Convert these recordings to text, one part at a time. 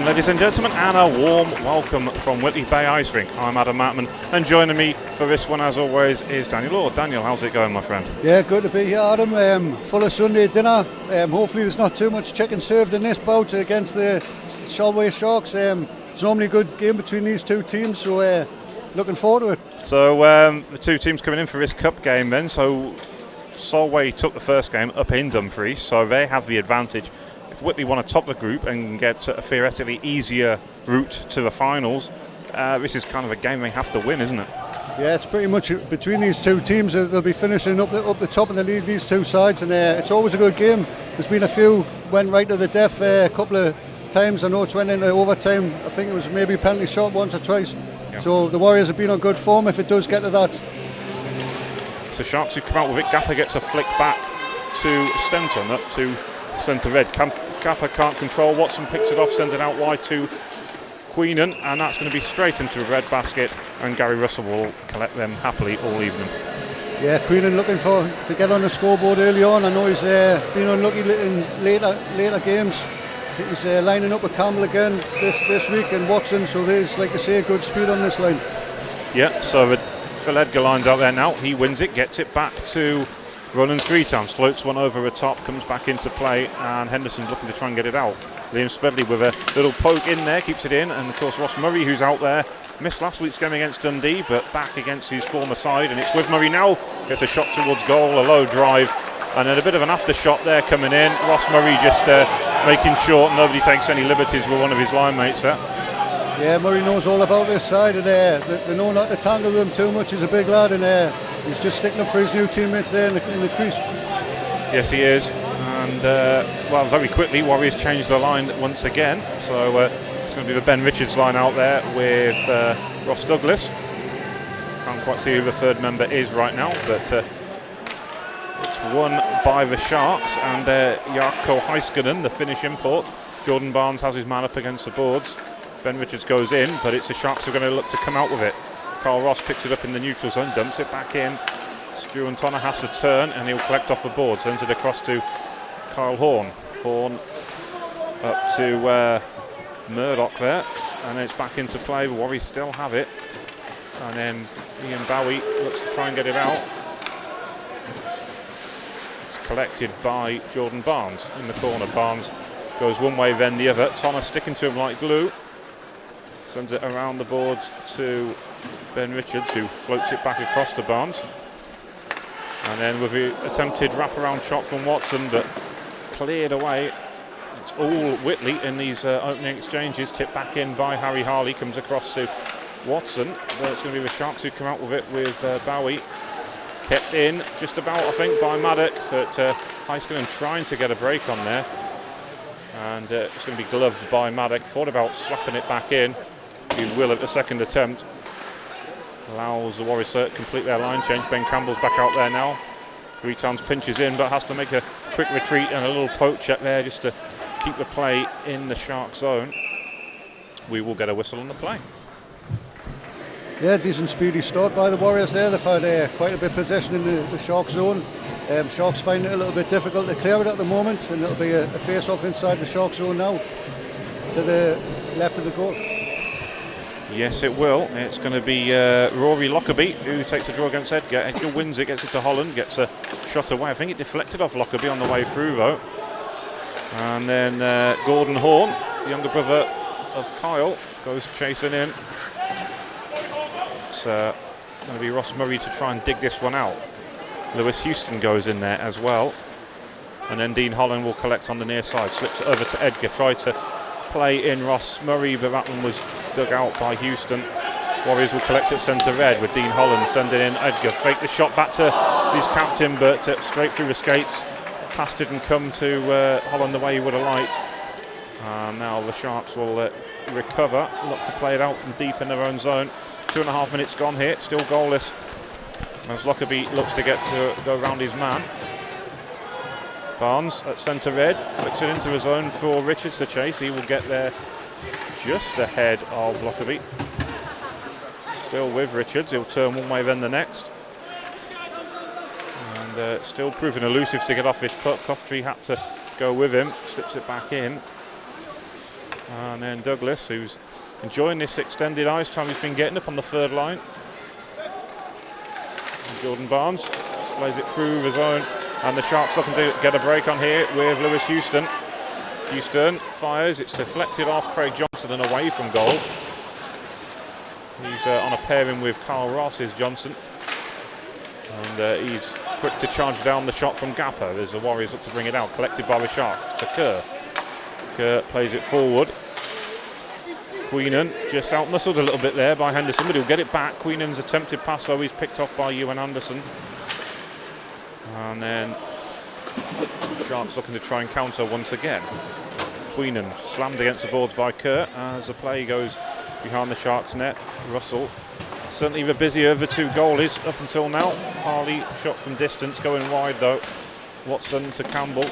evening, ladies and gentlemen, and a warm welcome from Whitley Bay Ice Rink. I'm Adam Matman, and joining me for this one, as always, is Daniel Lord. Daniel, how's it going, my friend? Yeah, good to be here, Adam. Full of Sunday dinner. Hopefully there's not too much chicken served in this bout against the Solway Sharks. It's normally a good game between these two teams, so looking forward to it. So the two teams coming in for this cup game then. So Solway took the first game up in Dumfries, so they have the advantage. If Whitley want to top the group and get a theoretically easier route to the finals, this is kind of a game they have to win, isn't it? Yeah, it's pretty much between these two teams. They'll be finishing up the top of the league, these two sides, and it's always a good game. There's been a few went right to the death a couple of times. I know it's went into overtime. I think it was maybe penalty shot once or twice. Yeah. So the Warriors have been on good form if it does get to that. So Sharks who come out with it. Gapper gets a flick back to Stenton, up to centre red. Gapper can't control. Watson picks it off, sends it out wide to Queenan, and that's going to be straight into the red basket, and Gary Russell will collect them happily all evening. Yeah, Queenan looking to get on the scoreboard early on. I know he's been unlucky in later games. He's lining up with Campbell again this week, and Watson, so there's, like I say, good speed on this line. Yeah, so Phil Edgar lines out there now. He wins it, gets it back to Roland three times, floats one over the top, comes back into play, and Henderson's looking to try and get it out. Liam Spedley with a little poke in there, keeps it in, and of course Ross Murray, who's out there, missed last week's game against Dundee, but back against his former side, and it's with Murray now, gets a shot towards goal, a low drive, and then a bit of an after shot there coming in. Ross Murray just making sure nobody takes any liberties with one of his line mates there. Yeah, Murray knows all about this side, and they know not to tangle them too much. He's a big lad, and he's just sticking up for his new teammates there in the crease. Yes, he is. And, very quickly, Warriors changed the line once again. So it's going to be the Ben Richards line out there with Ross Douglas. Can't quite see who the third member is right now, but it's won by the Sharks. And Jarkko Heiskanen, the Finnish import. Jordan Barnes has his man up against the boards. Ben Richards goes in, but it's the Sharks who are going to look to come out with it. Carl Ross picks it up in the neutral zone, dumps it back in. Stu and Tonner has to turn, and he'll collect off the board. Sends it across to Kyle Horn. Horn up to Murdoch there, and then it's back into play. The Warriors still have it, and then Ian Bowie looks to try and get it out. It's collected by Jordan Barnes in the corner. Barnes goes one way, then the other. Tonner sticking to him like glue. Sends it around the boards to Ben Richards, who floats it back across to Barnes. And then with the attempted wraparound shot from Watson, but cleared away. It's all Whitley in these opening exchanges. Tipped back in by Harry Harley, comes across to Watson. But it's going to be the Sharks who come out with it with Bowie. Kept in just about, I think, by Maddock, but Heiskanen trying to get a break on there. And it's going to be gloved by Maddock. Thought about slapping it back in. He will at the second attempt. Allows the Warriors to complete their line change. Ben Campbell's back out there now. Greetans pinches in, but has to make a quick retreat and a little poke check there just to keep the play in the Shark zone. We will get a whistle on the play. Yeah, decent speedy start by the Warriors there. They've had quite a bit of possession in the Shark zone. Sharks find it a little bit difficult to clear it at the moment, and it'll be a face-off inside the Shark zone now to the left of the goal. Yes, it will. It's going to be Rory Lockerbie who takes a draw against Edgar. Edgar wins it, gets it to Holland, gets a shot away. I think it deflected off Lockerbie on the way through, though. And then Gordon Horn, the younger brother of Kyle, goes chasing in. It's going to be Ross Murray to try and dig this one out. Lewis Houston goes in there as well. And then Dean Holland will collect on the near side. Slips it over to Edgar, tried to play in Ross Murray, but that one was dug out by Houston. Warriors will collect at centre red with Dean Holland sending in Edgar. Fake the shot back to his captain, but straight through the skates. Pass didn't come to Holland the way he would have liked. Now the Sharks will recover, look to play it out from deep in their own zone. 2.5 minutes gone here, still goalless. As Lockerbie looks to go round his man. Barnes at centre red, flicks it into his zone for Richards to chase. He will get there just ahead of Lockerbie. Still with Richards, he'll turn one way then the next. And still proving elusive to get off his puck. Coftree had to go with him, slips it back in. And then Douglas, who's enjoying this extended ice time he's been getting up on the third line. And Jordan Barnes plays it through the zone, and the Sharks looking to get a break on here with Lewis Houston. Houston fires, it's deflected off Craig Johnson and away from goal. He's on a pairing with Carl Ross, is Johnson. And he's quick to charge down the shot from Gapper as the Warriors look to bring it out, collected by the Sharks to Kerr. Kerr plays it forward. Queenan just out-muscled a little bit there by Henderson, but he'll get it back. Queenan's attempted pass, though, he's picked off by Ewan Anderson. And then Sharks looking to try and counter once again. Queenan slammed against the boards by Kerr as the play goes behind the Sharks net. Russell certainly the busier of the two goalies up until now. Harley shot from distance, going wide though. Watson to Campbell.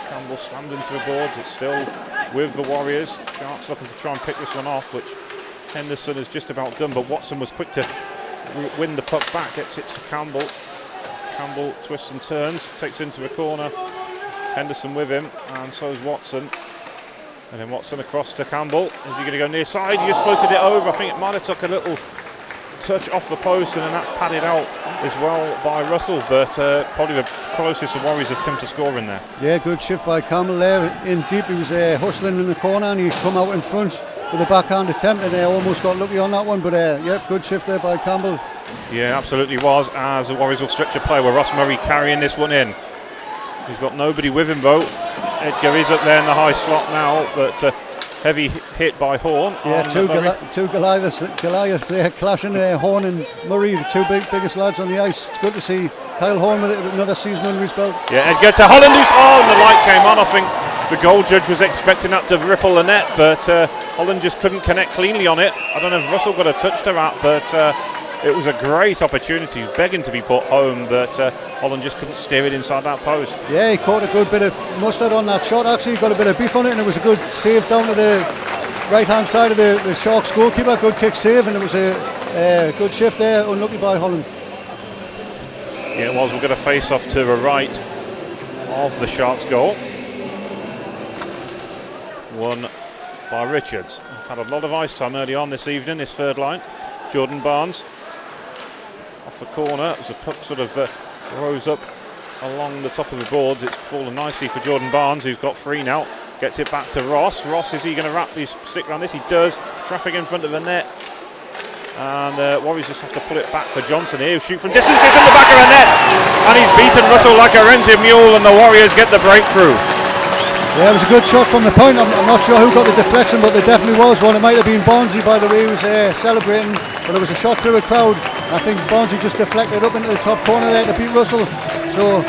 Campbell slammed into the boards. It's still with the Warriors. Sharks looking to try and pick this one off, which Henderson has just about done, but Watson was quick to win the puck back. Gets it to Campbell. Campbell twists and turns, takes into the corner. Henderson with him, and so is Watson. And then Watson across to Campbell. Is he going to go near side? He just floated it over. I think it might have took a little touch off the post, and then that's padded out as well by Russell, but probably the closest the Warriors have come to scoring there. Yeah, good shift by Campbell there in deep. He was hustling in the corner and he's come out in front with a backhand attempt, and almost got lucky on that one, but yeah, good shift there by Campbell. Yeah, absolutely was, as the Warriors will stretch a play with Ross Murray carrying this one in. He's got nobody with him though. Edgar is up there in the high slot now, but heavy hit by Horn. Yeah, two Goliaths there clashing, Horn and Murray, the two biggest lads on the ice. It's good to see Kyle Horn with another season under his belt. Yeah, Edgar to Holland, who's on. The light came on. I think the goal judge was expecting that to ripple the net, but Holland just couldn't connect cleanly on it. I don't know if Russell got a touch to that, but it was a great opportunity, begging to be put home, but Holland just couldn't steer it inside that post. Yeah, he caught a good bit of mustard on that shot, actually. He got a bit of beef on it, and it was a good save down to the right-hand side of the Sharks goalkeeper. Good kick save, and it was a good shift there, unlucky by Holland. Yeah, it was. We've got a face-off to the right of the Sharks goal. Won by Richards. We've had a lot of ice time early on this evening, this third line. Jordan Barnes off the corner as the puck sort of rose up along the top of the boards. It's fallen nicely for Jordan Barnes, who's got free now. Gets it back to Ross. Ross, is he going to wrap his stick around this? He does. Traffic in front of the net. And Warriors just have to pull it back for Johnson here. He'll shoot from distance. It's in the back of the net. And he's beaten Russell like a rented mule, and the Warriors get the breakthrough. Yeah, it was a good shot from the point. I'm not sure who got the deflection, but there definitely was one. It might have been Barnesy, by the way, he was celebrating, but it was a shot through a crowd. I think Barnesy just deflected up into the top corner there to beat Russell. So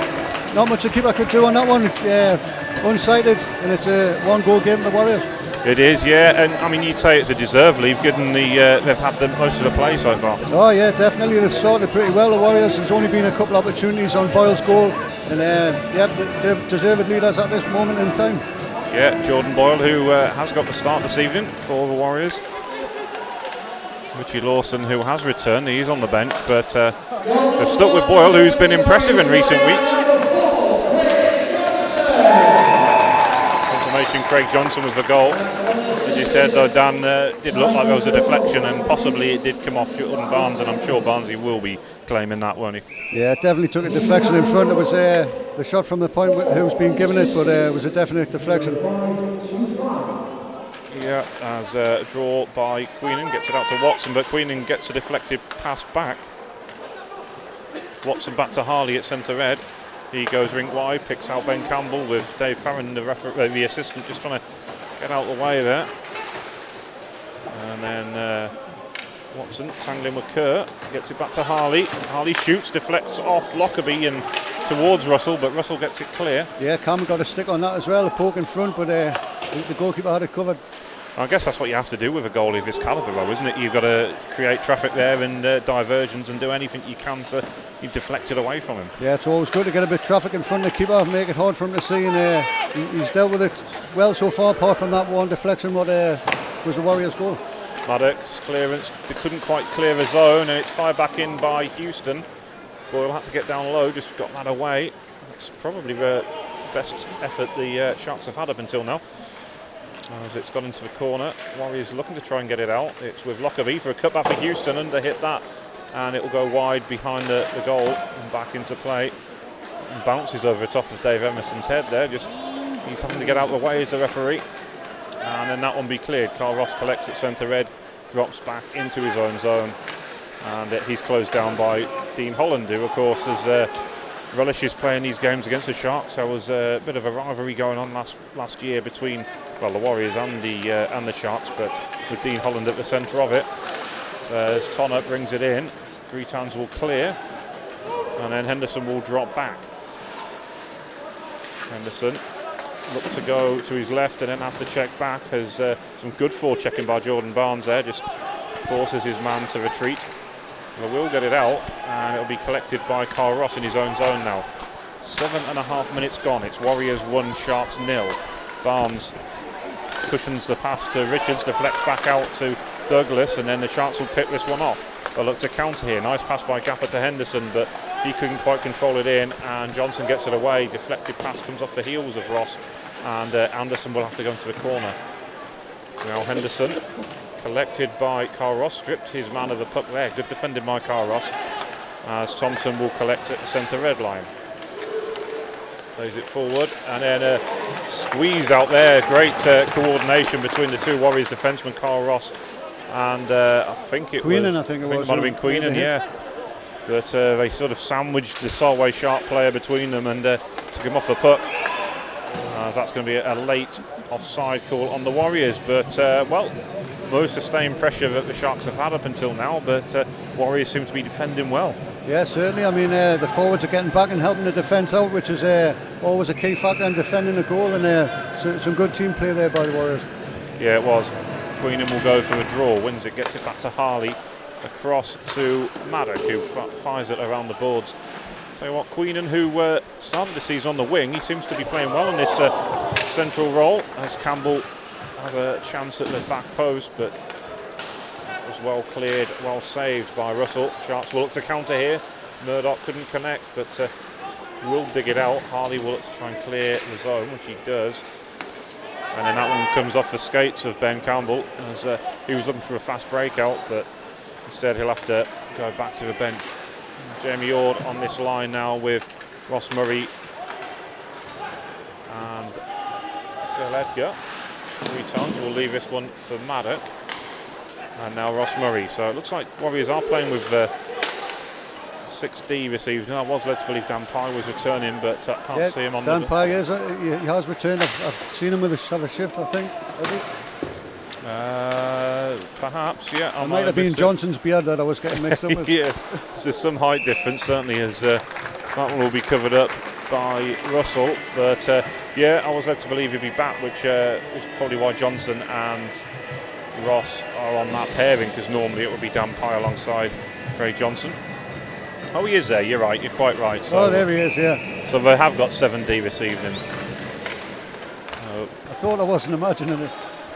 not much the keeper could do on that one. Unsighted, and it's a one-goal game for the Warriors. It is, yeah, and I mean you'd say it's a deserved lead, given they've had most of the play so far. Oh yeah, definitely. They've started pretty well, the Warriors. There's only been a couple of opportunities on Boyle's goal, and they're deserved leaders at this moment in time. Yeah, Jordan Boyle, who has got the start this evening for the Warriors. Richie Lawson, who has returned, he's on the bench, but they've stuck with Boyle, who's been impressive in recent weeks. Craig Johnson with the goal. As you said though, Dan, did look like there was a deflection, and possibly it did come off Jordan Barnes, and I'm sure Barnesy will be claiming that, won't he? Yeah, it definitely took a deflection in front. It was the shot from the point who's been given it, but it was a definite deflection. Yeah, as a draw by Queenan, gets it out to Watson, but Queenan gets a deflected pass back. Watson back to Harley at centre red. He goes rink wide, picks out Ben Campbell with Dave Farron, the assistant, just trying to get out the way there. And then Watson tangling with Kerr, gets it back to Harley. Harley shoots, deflects off Lockerbie and towards Russell, but Russell gets it clear. Yeah, Campbell got a stick on that as well, a poke in front, but the goalkeeper had it covered. I guess that's what you have to do with a goalie of his calibre, though, isn't it? You've got to create traffic there and diversions and do anything you can to deflect it away from him. Yeah, it's always good to get a bit of traffic in front of the keeper, make it hard for him to see, and he's dealt with it well so far, apart from that one deflection, what was the Warriors' goal. Maddox clearance, they couldn't quite clear the zone, and it's fired back in by Houston. Boyle had to get down low, just got that away. That's probably the best effort the Sharks have had up until now. As it's gone into the corner, Warriors looking to try and get it out. It's with Lockerbie for a cutback for Houston, under hit that, and it will go wide behind the goal and back into play. And bounces over the top of Dave Emerson's head there, just he's having to get out of the way as the referee. And then that one be cleared. Carl Ross collects it centre red, drops back into his own zone, and he's closed down by Dean Holland, who of course has relishes playing these games against the Sharks. There was a bit of a rivalry going on last year between, well, the Warriors and the Sharks, but with Dean Holland at the centre of it. So as Tonner brings it in, Greetans will clear, and then Henderson will drop back. Henderson look to go to his left and then has to check back. Has some good forechecking by Jordan Barnes there, just forces his man to retreat. Well, we'll get it out, and it'll be collected by Carl Ross in his own zone now. 7.5 minutes gone. It's Warriors 1, Sharks 0. Barnes cushions the pass to Richards, deflects back out to Douglas, and then the Sharks will pick this one off. They'll look to counter here. Nice pass by Gapper to Henderson, but he couldn't quite control it in, and Johnson gets it away. Deflected pass comes off the heels of Ross, and Anderson will have to go into the corner. Now Henderson, collected by Carl Ross, stripped his man of the puck there. Good defended by Carl Ross, as Thompson will collect at the centre red line. Plays it forward, and then squeezed out there. Great coordination between the two Warriors defensemen, Carl Ross and I think it Queenan, was. I think it was. Might have been Queenan, yeah. But they sort of sandwiched the Solway Shark player between them and took him off the puck. That's going to be a late offside call on the Warriors. But, well, most sustained pressure that the Sharks have had up until now, but Warriors seem to be defending well. Yeah, certainly. I mean, the forwards are getting back and helping the defence out, which is always a key factor in defending a goal, and some good team play there by the Warriors. Yeah, it was. Queenan will go for a draw, wins it, gets it back to Harley, across to Maddock, who fires it around the boards. Tell you what, Queenan, who started the season on the wing, he seems to be playing well in this central role, as Campbell has a chance at the back post, but it was well cleared, well saved by Russell. Sharks will look to counter here. Murdoch couldn't connect, but will dig it out. Harley will look to try and clear the zone, which he does. And then that one comes off the skates of Ben Campbell, as he was looking for a fast breakout, but instead he'll have to go back to the bench. Jamie Ord on this line now with Ross Murray and Bill Edgar. 3 times will leave this one for Maddock, and now Ross Murray. So it looks like Warriors are playing with 6D received. Now I was led to believe Dan Pye was returning, but I can't see him on Dan Pye is, he has returned. I've seen him with a shift, I think. Perhaps, yeah. It might have been Johnson's beard that I was getting mixed up with. Yeah, there's some height difference, certainly, as that one will be covered up by Russell. But yeah, I was led to believe he'd be back, which is probably why Johnson and Ross are on that pairing, because normally it would be Dan Pye alongside Craig Johnson. Oh, he is there, you're right, you're quite right. So, there he is, yeah. So they have got 7D this evening. I thought I wasn't imagining it.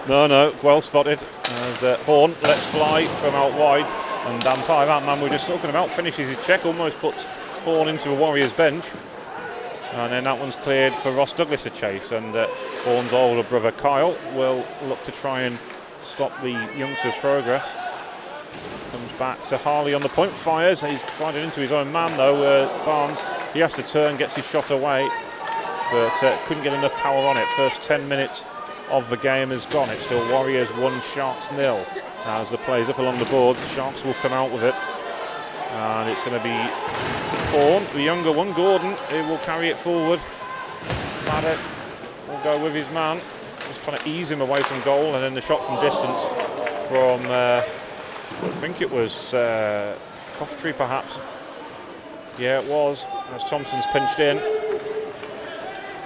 No, well spotted. As Horn lets fly from out wide, and Dan Pye, that man we were just talking about, finishes his check, almost puts Horn into a Warriors bench. And then that one's cleared for Ross Douglas to chase, and Horn's older brother Kyle will look to try and stop the youngster's progress. Comes back to Harley on the point, fires. He's fired it into his own man though. Barnes, he has to turn, gets his shot away, but couldn't get enough power on it. First 10 minutes of the game has gone. It's still Warriors 1, Sharks 0. Now as the play's up along the boards, the Sharks will come out with it, and it's going to be Horn, the younger one, Gordon, who will carry it forward. Maddock will go with his man, just trying to ease him away from goal, and then the shot from distance from I think it was Coftree perhaps. Yeah, it was, as Thompson's pinched in.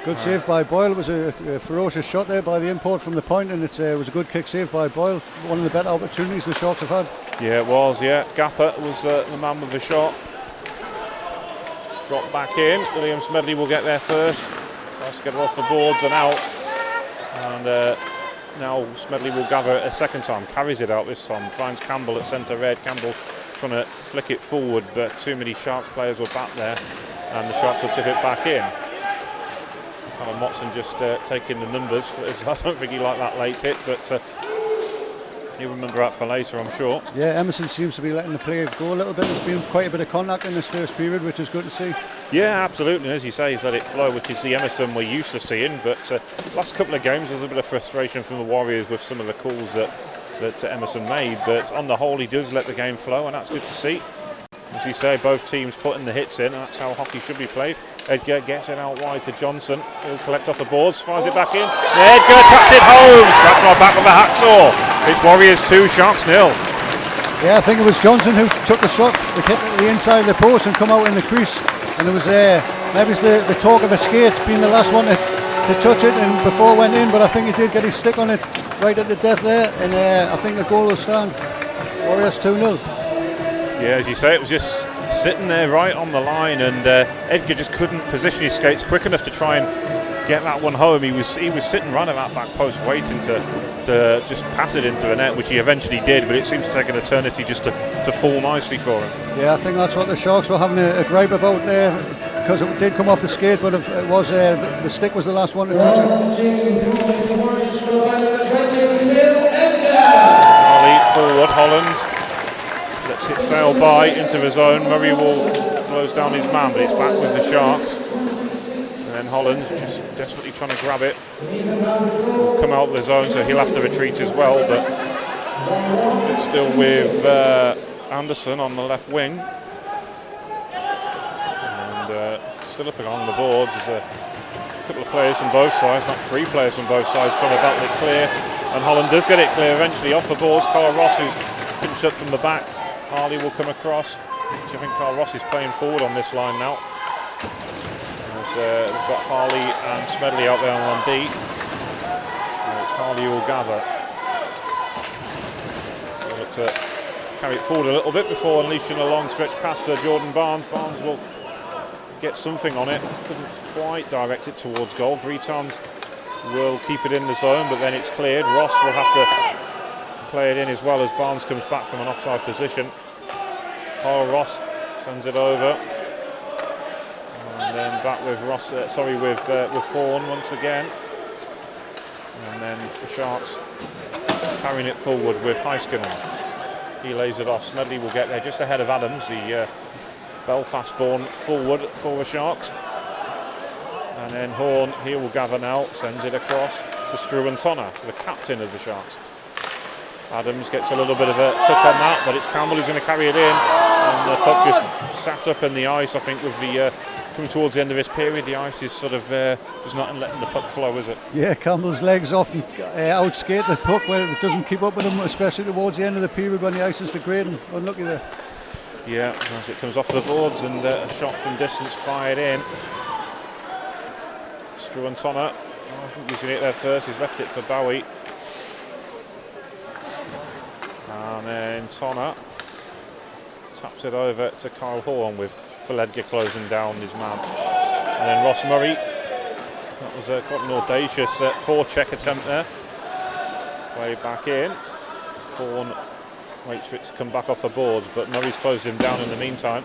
Good save by Boyle. It was a ferocious shot there by the import from the point, and it was a good kick save by Boyle. One of the better opportunities the Sharks have had. Yeah, it was, yeah. Gapper was the man with the shot. Drop back in. William Smedley will get there first. Tries to get it off the boards and out. And now Smedley will gather it a second time. Carries it out this time. Finds Campbell at centre red. Campbell trying to flick it forward, but too many Sharks players were back there, and the Sharks will tip it back in. Callum Watson just taking the numbers. I don't think he liked that late hit, but he'll remember that for later, I'm sure. Yeah, Emerson seems to be letting the play go a little bit. There's been quite a bit of contact in this first period, which is good to see. Yeah, absolutely. As you say, he's let it flow, which is the Emerson we're used to seeing. But last couple of games, there's a bit of frustration from the Warriors with some of the calls that Emerson made. But on the whole, he does let the game flow, and that's good to see. As you say, both teams putting the hits in, and that's how hockey should be played. Edgar gets it out wide to Johnson. He'll collect off the boards, fires it back in. Edgar taps it home. Scratch my back with a hacksaw. It's Warriors 2, Sharks 0. Yeah, I think it was Johnson who took the shot. It hit the inside of the post and come out in the crease. And it was maybe it's the talk of a skate being the last one to touch it and before it went in. But I think he did get his stick on it right at the death there. And I think the goal will stand. Warriors 2-0. Yeah, as you say, it was just sitting there right on the line, and Edgar just couldn't position his skates quick enough to try and get that one home. He was sitting right at that back post waiting to just pass it into the net, which he eventually did, but it seemed to take an eternity just to fall nicely for him. Yeah, I think that's what the Sharks were having a gripe about there, because it did come off the skate, but it was the stick was the last one to touch it. Harley forward, Holland lets it sail by into the zone. Murray will close down his man, but it's back with the Sharks. And then Holland just desperately trying to grab it. Will come out of the zone, so he'll have to retreat as well. But it's still with Anderson on the left wing. And still up along the boards. There's a couple of players from both sides, not 3 players from both sides, trying to battle it clear. And Holland does get it clear eventually off the boards. Carl Ross, who's pinched up from the back. Harley will come across. I think Carl Ross is playing forward on this line now. We've got Harley and Smedley out there on D. And it's Harley who will gather. We'll look to carry it forward a little bit before unleashing a long stretch pass for Jordan Barnes. Barnes will get something on it. Couldn't quite direct it towards goal. Bretons will keep it in the zone, but then it's cleared. Ross will have to play it in as well as Barnes comes back from an offside position. Carl Ross sends it over, and then back with Ross. With Horn once again, and then the Sharks carrying it forward with Heiskanen. He lays it off. Smedley will get there just ahead of Adams, the Belfast-born forward for the Sharks. And then Horn, he will gather now, sends it across to Struan-Tonner, the captain of the Sharks. Adams gets a little bit of a touch on that, but it's Campbell who's going to carry it in. And the puck just sat up in the ice, I think, with the coming towards the end of this period. The ice is sort of just not letting the puck flow, is it? Yeah, Campbell's legs often outskate the puck when it doesn't keep up with him, especially towards the end of the period when the ice is degrading. Unlucky there. Yeah, as it comes off the boards and a shot from distance fired in. Struan-Tonner, I think he's going to hit there first. He's left it for Bowie. And then Tonner taps it over to Kyle Horn with Edgar closing down his man. And then Ross Murray. That was quite an audacious forecheck attempt there. Play back in. Horn waits for it to come back off the boards, but Murray's closed him down in the meantime.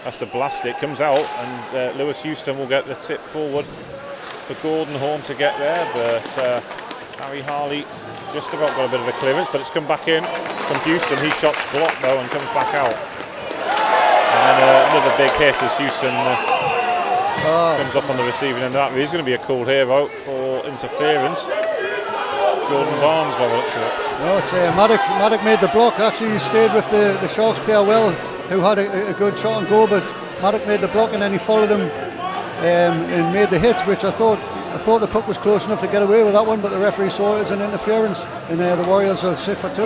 Has to blast it, comes out, and Lewis Houston will get the tip forward for Gordon Horn to get there, but Harry Harley just about got a bit of a clearance, but it's come back in from Houston. His shot's blocked though and comes back out. And then another big hit as Houston comes off on the receiving end of that. There's going to be a call here though for interference. Jordan Barnes by the looks of it. No, it's Maddock made the block. Actually, he stayed with the Sharks player well, who had a good shot on goal, but Maddock made the block and then he followed him and made the hits, which I thought the puck was close enough to get away with that one, but the referee saw it as an interference, and the Warriors are 6 for 2.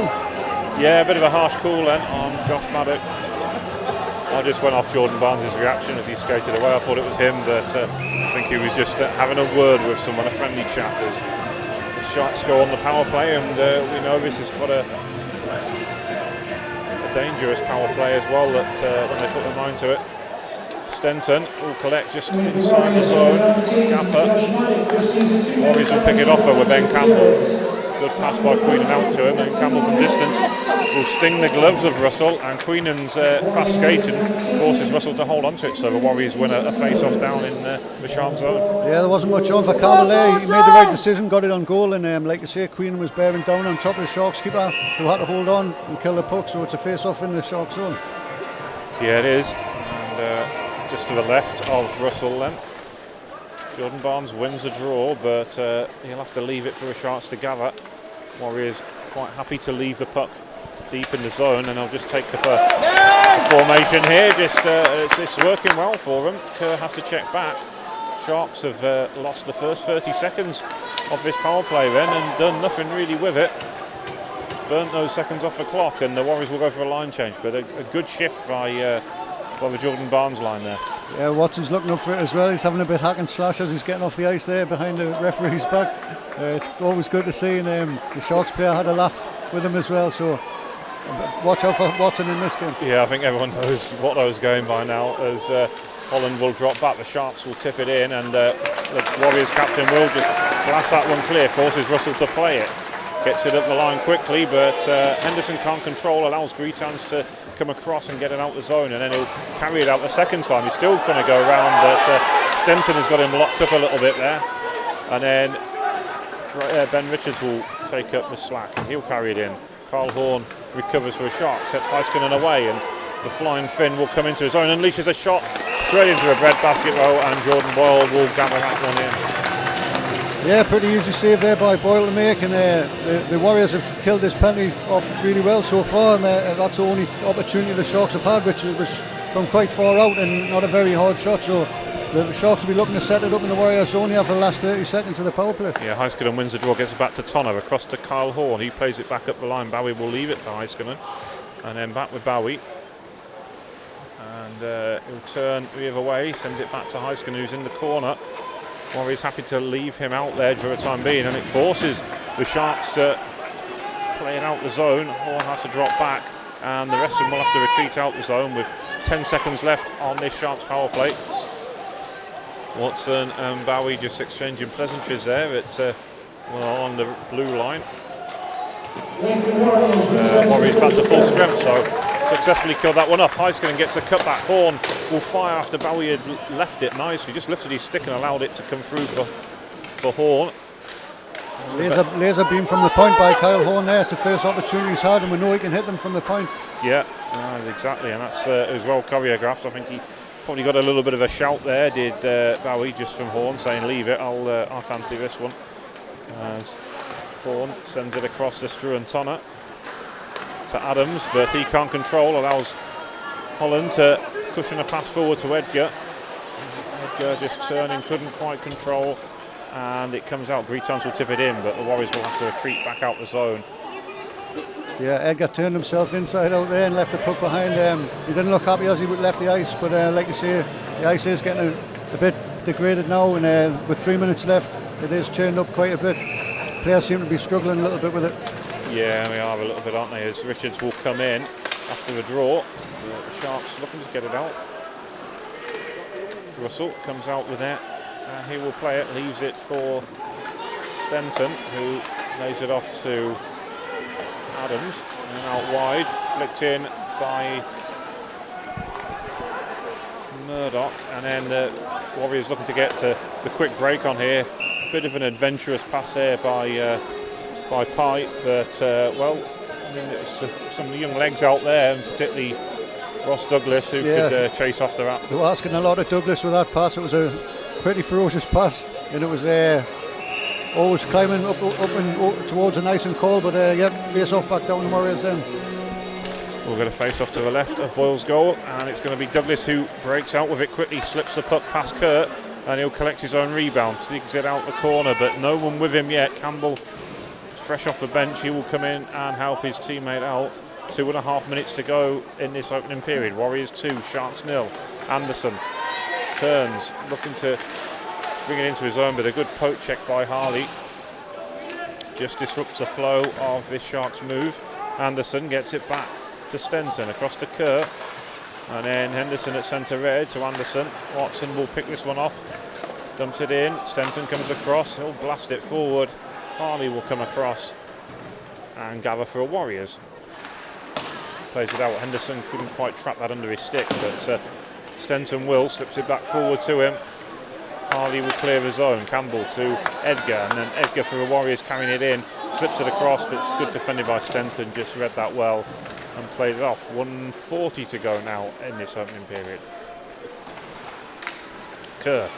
Yeah, a bit of a harsh call then on Josh Maddock. I just went off Jordan Barnes' reaction as he skated away. I thought it was him, but I think he was just having a word with someone, a friendly chat, as the Sharks go on the power play, and we know this has got a dangerous power play as well, that when they put their mind to it. Stenton will collect just inside the zone. Gapper. Warriors will pick it off with Ben Campbell. Good pass by Queenan out to him, and Campbell from distance will sting the gloves of Russell, and Queenan's fast skating forces Russell to hold on to it, so the Warriors win a face-off down in the Shark zone. Yeah, there wasn't much on for Campbell there. He made the right decision, got it on goal, and like you say, Queenan was bearing down on top of the Sharks keeper, who had to hold on and kill the puck, so it's a face-off in the Shark zone. Yeah, it is, and just to the left of Russell then. Jordan Barnes wins the draw, but he'll have to leave it for the Sharks to gather. Warriors quite happy to leave the puck deep in the zone, and they'll just take the formation here. It's working well for them. Kerr has to check back. Sharks have lost the first 30 seconds of this power play then and done nothing really with it. Burnt those seconds off the clock, and the Warriors will go for a line change, but a good shift by the Jordan Barnes line there. Yeah, Watson's looking up for it as well. He's having a bit hack and slash as he's getting off the ice there behind the referee's back. It's always good to see, and the Sharks player had a laugh with him as well, so watch out for Watson in this game. Yeah, I think everyone knows what I was going by now, as Holland will drop back, the Sharks will tip it in, and the Warriors captain will just blast that one clear, forces Russell to play it. Gets it up the line quickly, but Henderson can't control, allows Greetans to come across and get it out the zone, and then he'll carry it out the second time. He's still trying to go around, but Stenton has got him locked up a little bit there, and then Ben Richards will take up the slack and he'll carry it in. Carl Horn recovers for a shot, sets Heiskanen away, and the flying Finn will come into his own, unleashes a shot straight into a breadbasket row, and Jordan Boyle will gather that one in. Yeah, pretty easy save there by Boyle to make, and the Warriors have killed this penalty off really well so far. That's the only opportunity the Sharks have had, which was from quite far out and not a very hard shot, so the Sharks will be looking to set it up in the Warriors only after the last 30 seconds of the power play. Yeah, Heiskanen wins the draw, gets it back to Tonner, across to Kyle Horn. He plays it back up the line. Bowie will leave it for Heiskanen, and then back with Bowie. And he'll turn the other way, sends it back to Heiskanen, who's in the corner. Warriors happy to leave him out there for the time being, and it forces the Sharks to play it out the zone. Horn has to drop back, and the rest of them will have to retreat out the zone with 10 seconds left on this Sharks power play. Watson and Bowie just exchanging pleasantries there on the blue line. Warriors back to full strength, so successfully killed that one off. Heiskanen gets a cutback. Horn will fire after Bowie had left it nicely. Just lifted his stick and allowed it to come through for Horn. Laser beam from the point by Kyle Horn there. It's the first opportunity he's had, and we know he can hit them from the point. Yeah, exactly, and that's as well choreographed. I think he probably got a little bit of a shout there, did Bowie, just from Horn, saying leave it, I'll fancy this one. As Horn sends it across to Struan Tonner to Adams, but he can't control, allows Holland to cushion a pass forward to Edgar. Edgar just turning, couldn't quite control, and it comes out. Greetans will tip it in, but the Warriors will have to retreat back out the zone. Yeah, Edgar turned himself inside out there and left the puck behind. He didn't look happy as he left the ice, but like you say, the ice is getting a bit degraded now, and with 3 minutes left, it is churned up quite a bit. Players seem to be struggling a little bit with it. Yeah, we are a little bit, aren't they, as Richards will come in after the draw. The Sharks looking to get it out. Russell comes out with it, and he will play it, leaves it for Stenton, who lays it off to Adams, and out wide, flicked in by Murdoch, and then the Warriors looking to get to the quick break on here. Bit of an adventurous pass there by Pye, but well, I mean, it's some young legs out there, and particularly Ross Douglas, who could chase after that. They were asking a lot of Douglas with that pass. It was a pretty ferocious pass, and it was always climbing up and towards a nice and cold, but face off back down the Warriors then. We're going to face off to the left of Boyle's goal, and it's going to be Douglas who breaks out with it quickly, slips the puck past Kurt, and he'll collect his own rebound, digs it out the corner, but no one with him yet. Campbell, fresh off the bench, he will come in and help his teammate out. 2.5 minutes to go in this opening period. Warriors 2, Sharks 0. Anderson turns, looking to bring it into his own, but a good poke check by Harley just disrupts the flow of this Sharks move. Anderson gets it back to Stenton, across to Kerr, and then Henderson at centre red to Anderson. Watson will pick this one off, dumps it in. Stenton comes across, he'll blast it forward. Harley will come across, and gather for a Warriors. Plays it out. Henderson couldn't quite trap that under his stick, but Stenton will, slips it back forward to him. Harley will clear the zone. Campbell to Edgar, and then Edgar for the Warriors carrying it in. Slips it across, but it's good defended by Stenton. Just read that well and played it off. 1:40 to go now in this opening period. Kerr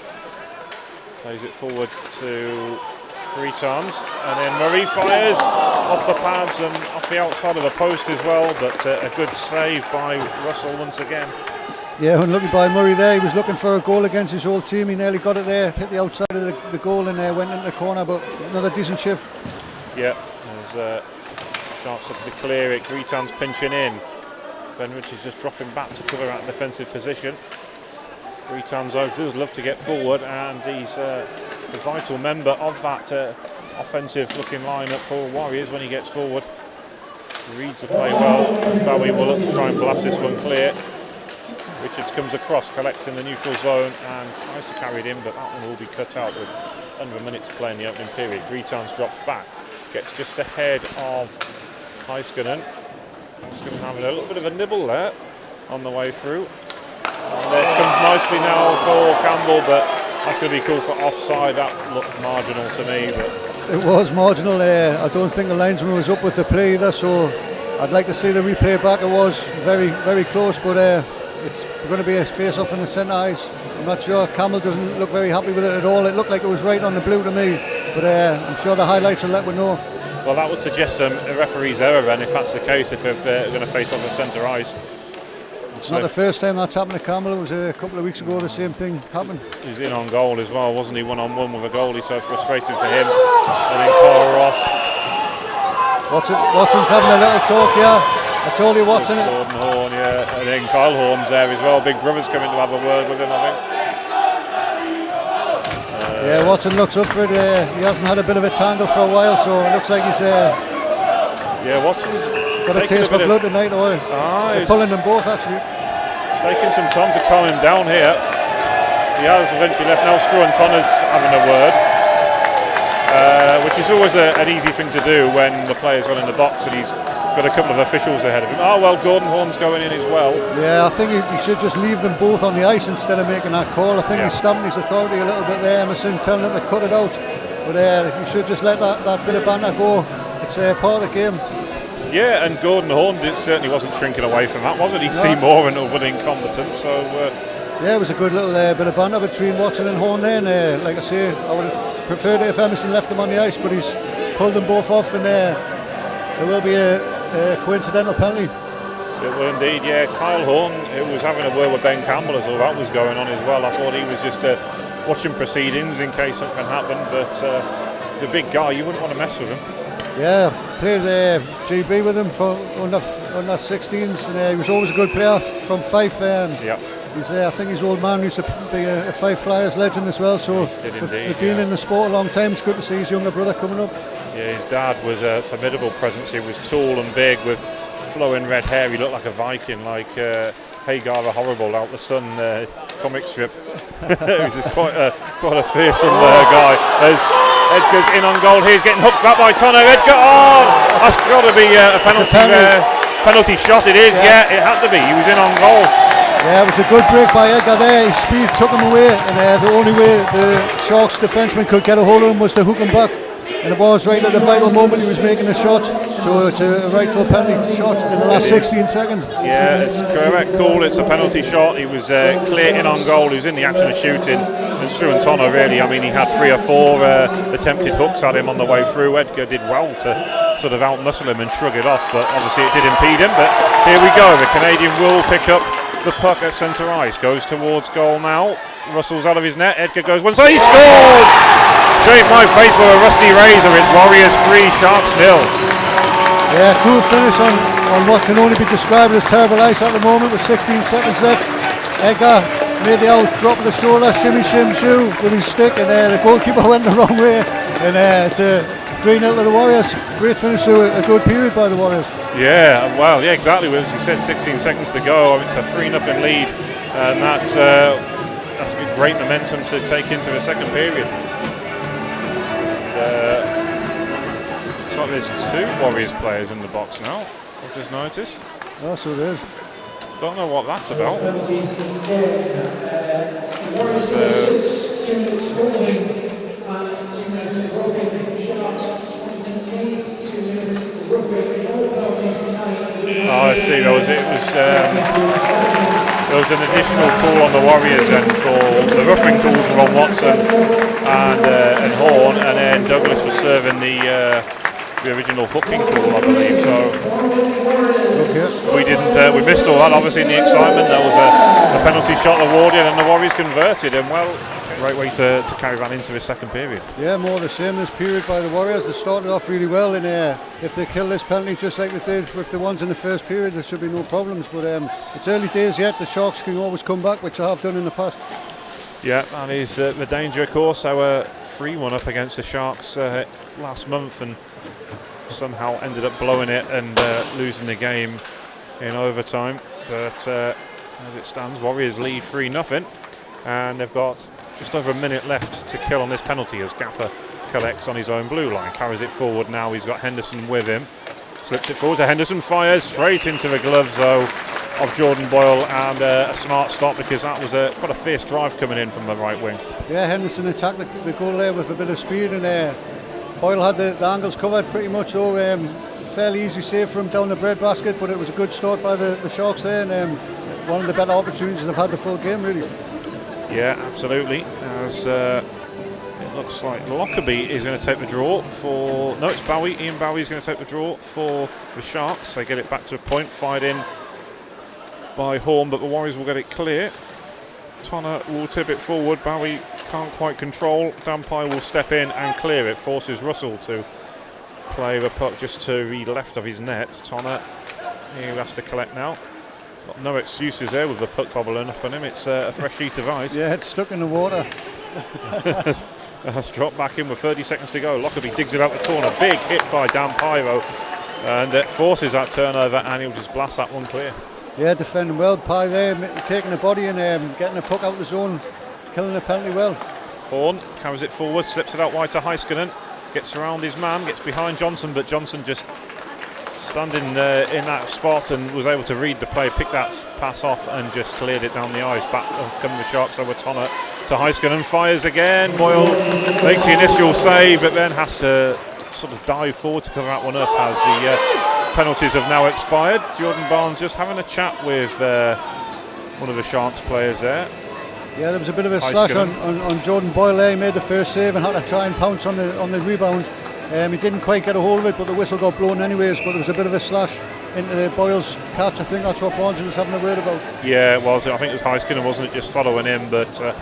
plays it forward to Bretons, and then Murray fires off the pads and off the outside of the post as well, but a good save by Russell once again. Yeah, unlucky by Murray there. He was looking for a goal against his old team. He nearly got it there, hit the outside of the goal and went into the corner, but another decent shift. Yeah, there's Sharks looking to clear it. Bretons pinching in. Ben Richards just dropping back to cover that defensive position. Bretons does love to get forward, and he's a vital member of that offensive looking lineup for Warriors when he gets forward. Reads the play well. Bowie will look to try and blast this one clear. Richards comes across, collects in the neutral zone and tries to carry it in, but that one will be cut out with under a minute to play in the opening period. Bretons drops back, gets just ahead of Heiskanen. Heiskanen having a little bit of a nibble there on the way through. And it's come nicely now for Campbell, but that's going to be called for offside. That looked marginal to me. But it was marginal. I don't think the linesman was up with the play either, so I'd like to see the replay back. It was very, very close, but it's going to be a face-off in the centre eyes. I'm not sure. Campbell doesn't look very happy with it at all. It looked like it was right on the blue to me, but I'm sure the highlights will let me know. Well, that would suggest a referee's error then, if that's the case, if they're going to face off the centre eyes. It's not the first time that's happened to Campbell. It was a couple of weeks ago the same thing happened. He's in on goal as well, wasn't he? One-on-one with a goalie, so frustrating for him. And then Carl Ross. Watson's having a little talk here. I told you Watson. Gordon Horn, yeah. And then Kyle Horn's there as well. Big brother's coming to have a word with him, I think. Yeah, Watson looks up for it. He hasn't had a bit of a tangle for a while, so it looks like he's yeah, Watson's got a taste for blood tonight. They're pulling them both actually. It's taking some time to calm him down here. He has eventually left. Now Struan Tonner's having a word, which is always an easy thing to do when the player's gone in the box and he's got a couple of officials ahead of him. Oh well, Gordon Horn's going in as well. Yeah, I think he should just leave them both on the ice instead of making that call. I think he's stamping his authority a little bit there, Emerson, telling him to cut it out. But you should just let that bit of banter go. It's part of the game. Yeah, and Gordon Horn certainly wasn't shrinking away from that, was it? He'd see more and was incompetent. So yeah, it was a good little bit of banter between Watson and Horn there. And like I say, I would have preferred it if Emerson left them on the ice, but he's pulled them both off, and there will be a coincidental penalty. It will indeed, yeah. Kyle Horn, who was having a word with Ben Campbell as all that was going on as well. I thought he was just watching proceedings in case something happened, but he's a big guy, you wouldn't want to mess with him. Yeah, played GB with him for under 16s, and he was always a good player from Fife. Yeah. I think his old man used to be a Fife Flyers legend as well, so they've been in the sport a long time. It's good to see his younger brother coming up. Yeah, his dad was a formidable presence. He was tall and big with flowing red hair. He looked like a Viking, like Hagar the Horrible out the Sun comic strip. He was quite a fearsome guy. There's Edgar's in on goal. He's getting hooked back by Tonner. Edgar, that's got to be a penalty shot. It is, yeah, it had to be. He was in on goal. Yeah, it was a good break by Edgar there. His speed took him away, and the only way the Sharks defenseman could get a hold of him was to hook him back. And it was right at the vital moment he was making a shot, so it's a rightful penalty shot in the last 16 seconds. Yeah, it's correct call. It's a penalty shot. He was clear in on goal. He was in the action of shooting. And Struan Tonner, really, I mean, he had 3 or 4 attempted hooks at him on the way through. Edgar did well to sort of outmuscle him and shrug it off, but obviously it did impede him. But here we go. The Canadian will pick up the puck at centre ice. Goes towards goal now. Russell's out of his net. Edgar goes one side. He scores! Shave my face with a rusty razor. It's Warriors 3, Sharks 0. Yeah, cool finish on what can only be described as terrible ice at the moment with 16 seconds left. Edgar made the out drop of the shoulder, shimmy shim shoo with his stick, and the goalkeeper went the wrong way. And it's a 3-0 to the Warriors. Great finish to a good period by the Warriors. Yeah, well, yeah, exactly. As you said, 16 seconds to go. I mean, it's a 3-0 lead, and that's great momentum to take into the second period. Looks like there's 2 Warriors players in the box now, I've just noticed. Oh, so there is. Don't know what that's about. Oh, I see. There was an additional call on the Warriors end for the roughing calls were on Watson and Horn, and then Douglas was serving the original hooking call, I believe. So we missed all that. Obviously, in the excitement, there was a penalty shot awarded, and the Warriors converted. And well, great way to carry that into the second period. Yeah, more the same this period by the Warriors. They started off really well, and if they kill this penalty just like they did with the ones in the first period, there should be no problems. But it's early days yet. The Sharks can always come back, which I have done in the past. Yeah, and is the danger, of course. Our 3-1 up against the Sharks last month, and somehow ended up blowing it and losing the game in overtime. But as it stands, Warriors lead 3-0, and they've got just over a minute left to kill on this penalty as Gapper collects on his own blue line, carries it forward now. He's got Henderson with him, slips it forward to Henderson, fires straight into the gloves though of Jordan Boyle, and a smart stop because that was quite a fierce drive coming in from the right wing. Yeah, Henderson attacked the goal there with a bit of speed, and Boyle had the angles covered pretty much though. Fairly easy save from down the breadbasket, but it was a good start by the Sharks there, and one of the better opportunities they've had the full game really. Yeah, absolutely. As it looks like Lockerbie is going to take the draw for... No, it's Bowie. Ian Bowie is going to take the draw for the Sharks. They get it back to a point, fired in by Horn, but the Warriors will get it clear. Tonner will tip it forward. Bowie can't quite control. Dampai will step in and clear it. Forces Russell to play the puck just to the left of his net. Tonner, he has to collect now. Got no excuses there with the puck bobbling up on him. It's a fresh sheet of ice. Yeah, it's stuck in the water. That's dropped back in with 30 seconds to go. Lockerbie digs it out the corner. Big hit by Dan Pyro, and it forces that turnover, and he'll just blast that one clear. Yeah, defending well. Pye there, taking the body and getting the puck out of the zone, killing the penalty well. Horn carries it forward, slips it out wide to Heiskanen, gets around his man, gets behind Johnson, but Johnson just standing in that spot and was able to read the play, pick that pass off and just cleared it down the ice. Back coming the Sharks over Tonner to Heiskanen, fires again. Boyle makes the initial save, but then has to sort of dive forward to cover that one up as the penalties have now expired. Jordan Barnes just having a chat with one of the Sharks players there. Yeah, there was a bit of a slash on Jordan Boyle there. He made the first save and had to try and pounce on the rebound. He didn't quite get a hold of it, but the whistle got blown anyways. But there was a bit of a slash into Boyle's catch. I think that's what Barnes was having a word about. Yeah, it was. I think it was Heiskanen, wasn't it, just following him, but no.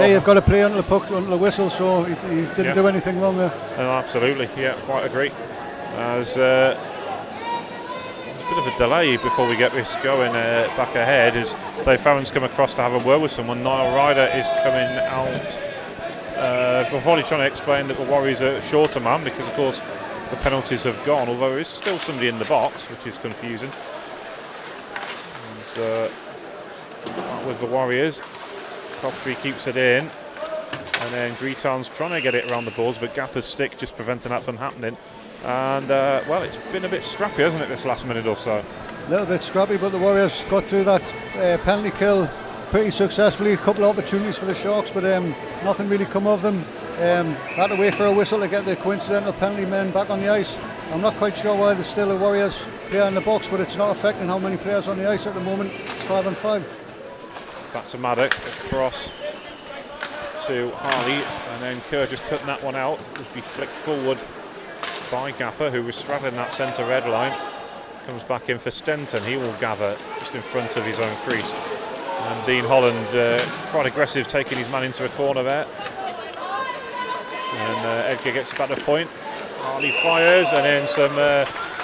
Yeah, you've got to play under the puck, under the whistle, so he didn't do anything wrong there. No, absolutely, yeah, quite agree. As there's a bit of a delay before we get this going back ahead, as Dave Farron's come across to have a word with someone. Niall Ryder is coming out. We're probably trying to explain that the Warriors are shorter man because, of course, the penalties have gone, although there is still somebody in the box, which is confusing. And, with the Warriors, Coventry keeps it in, and then Greeton's trying to get it around the boards, but Gapper's stick just preventing that from happening. And well, it's been a bit scrappy, hasn't it, this last minute or so? A little bit scrappy, but the Warriors got through that penalty kill pretty successfully. A couple of opportunities for the Sharks, but nothing really come of them. Had to wait for a whistle to get the coincidental penalty men back on the ice. I'm not quite sure why there's still a Warriors player in the box, but it's not affecting how many players on the ice at the moment. It's 5-on-5. Back to Maddock, across to Harley, and then Kerr just cutting that one out. It was be flicked forward by Gapper, who was straddling that centre red line. Comes back in for Stenton. He will gather just in front of his own crease. And Dean Holland quite aggressive, taking his man into a corner there. And Edgar gets back to point. Harley fires, and then some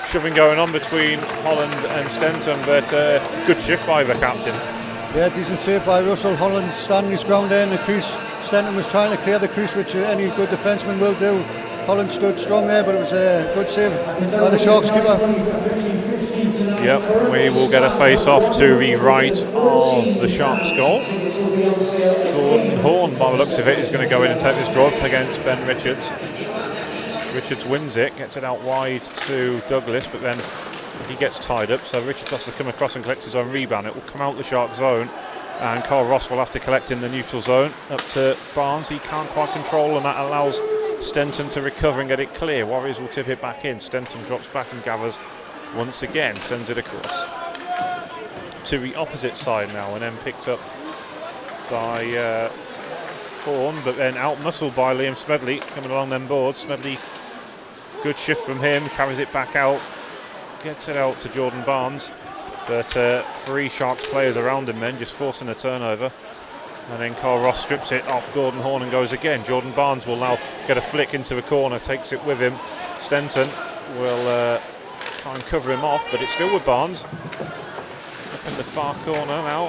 shoving going on between Holland and Stenton, but good shift by the captain. Yeah, decent save by Russell. Holland standing his ground there in the crease. Stenton was trying to clear the crease, which any good defenseman will do. Holland stood strong there, but it was a good save by the Sharks keeper. Yep, we will get a face-off to the right of the Sharks goal. Gordon Horn, by the looks of it, is going to go in and take this draw up against Ben Richards. Richards wins it, gets it out wide to Douglas, but then he gets tied up, so Richards has to come across and collect his own rebound. It will come out the Shark zone, and Carl Ross will have to collect in the neutral zone up to Barnes. He can't quite control, and that allows Stenton to recover and get it clear. Warriors will tip it back in. Stenton drops back and gathers once again, sends it across to the opposite side now, and then picked up by Horn, but then out-muscled by Liam Smedley coming along them boards. Smedley, good shift from him, carries it back out, gets it out to Jordan Barnes, but 3 Sharks players around him then, just forcing a turnover. And then Carl Ross strips it off Gordon Horn and goes again. Jordan Barnes will now get a flick into the corner, takes it with him. Stenton will try and cover him off, but it's still with Barnes. Up in the far corner now,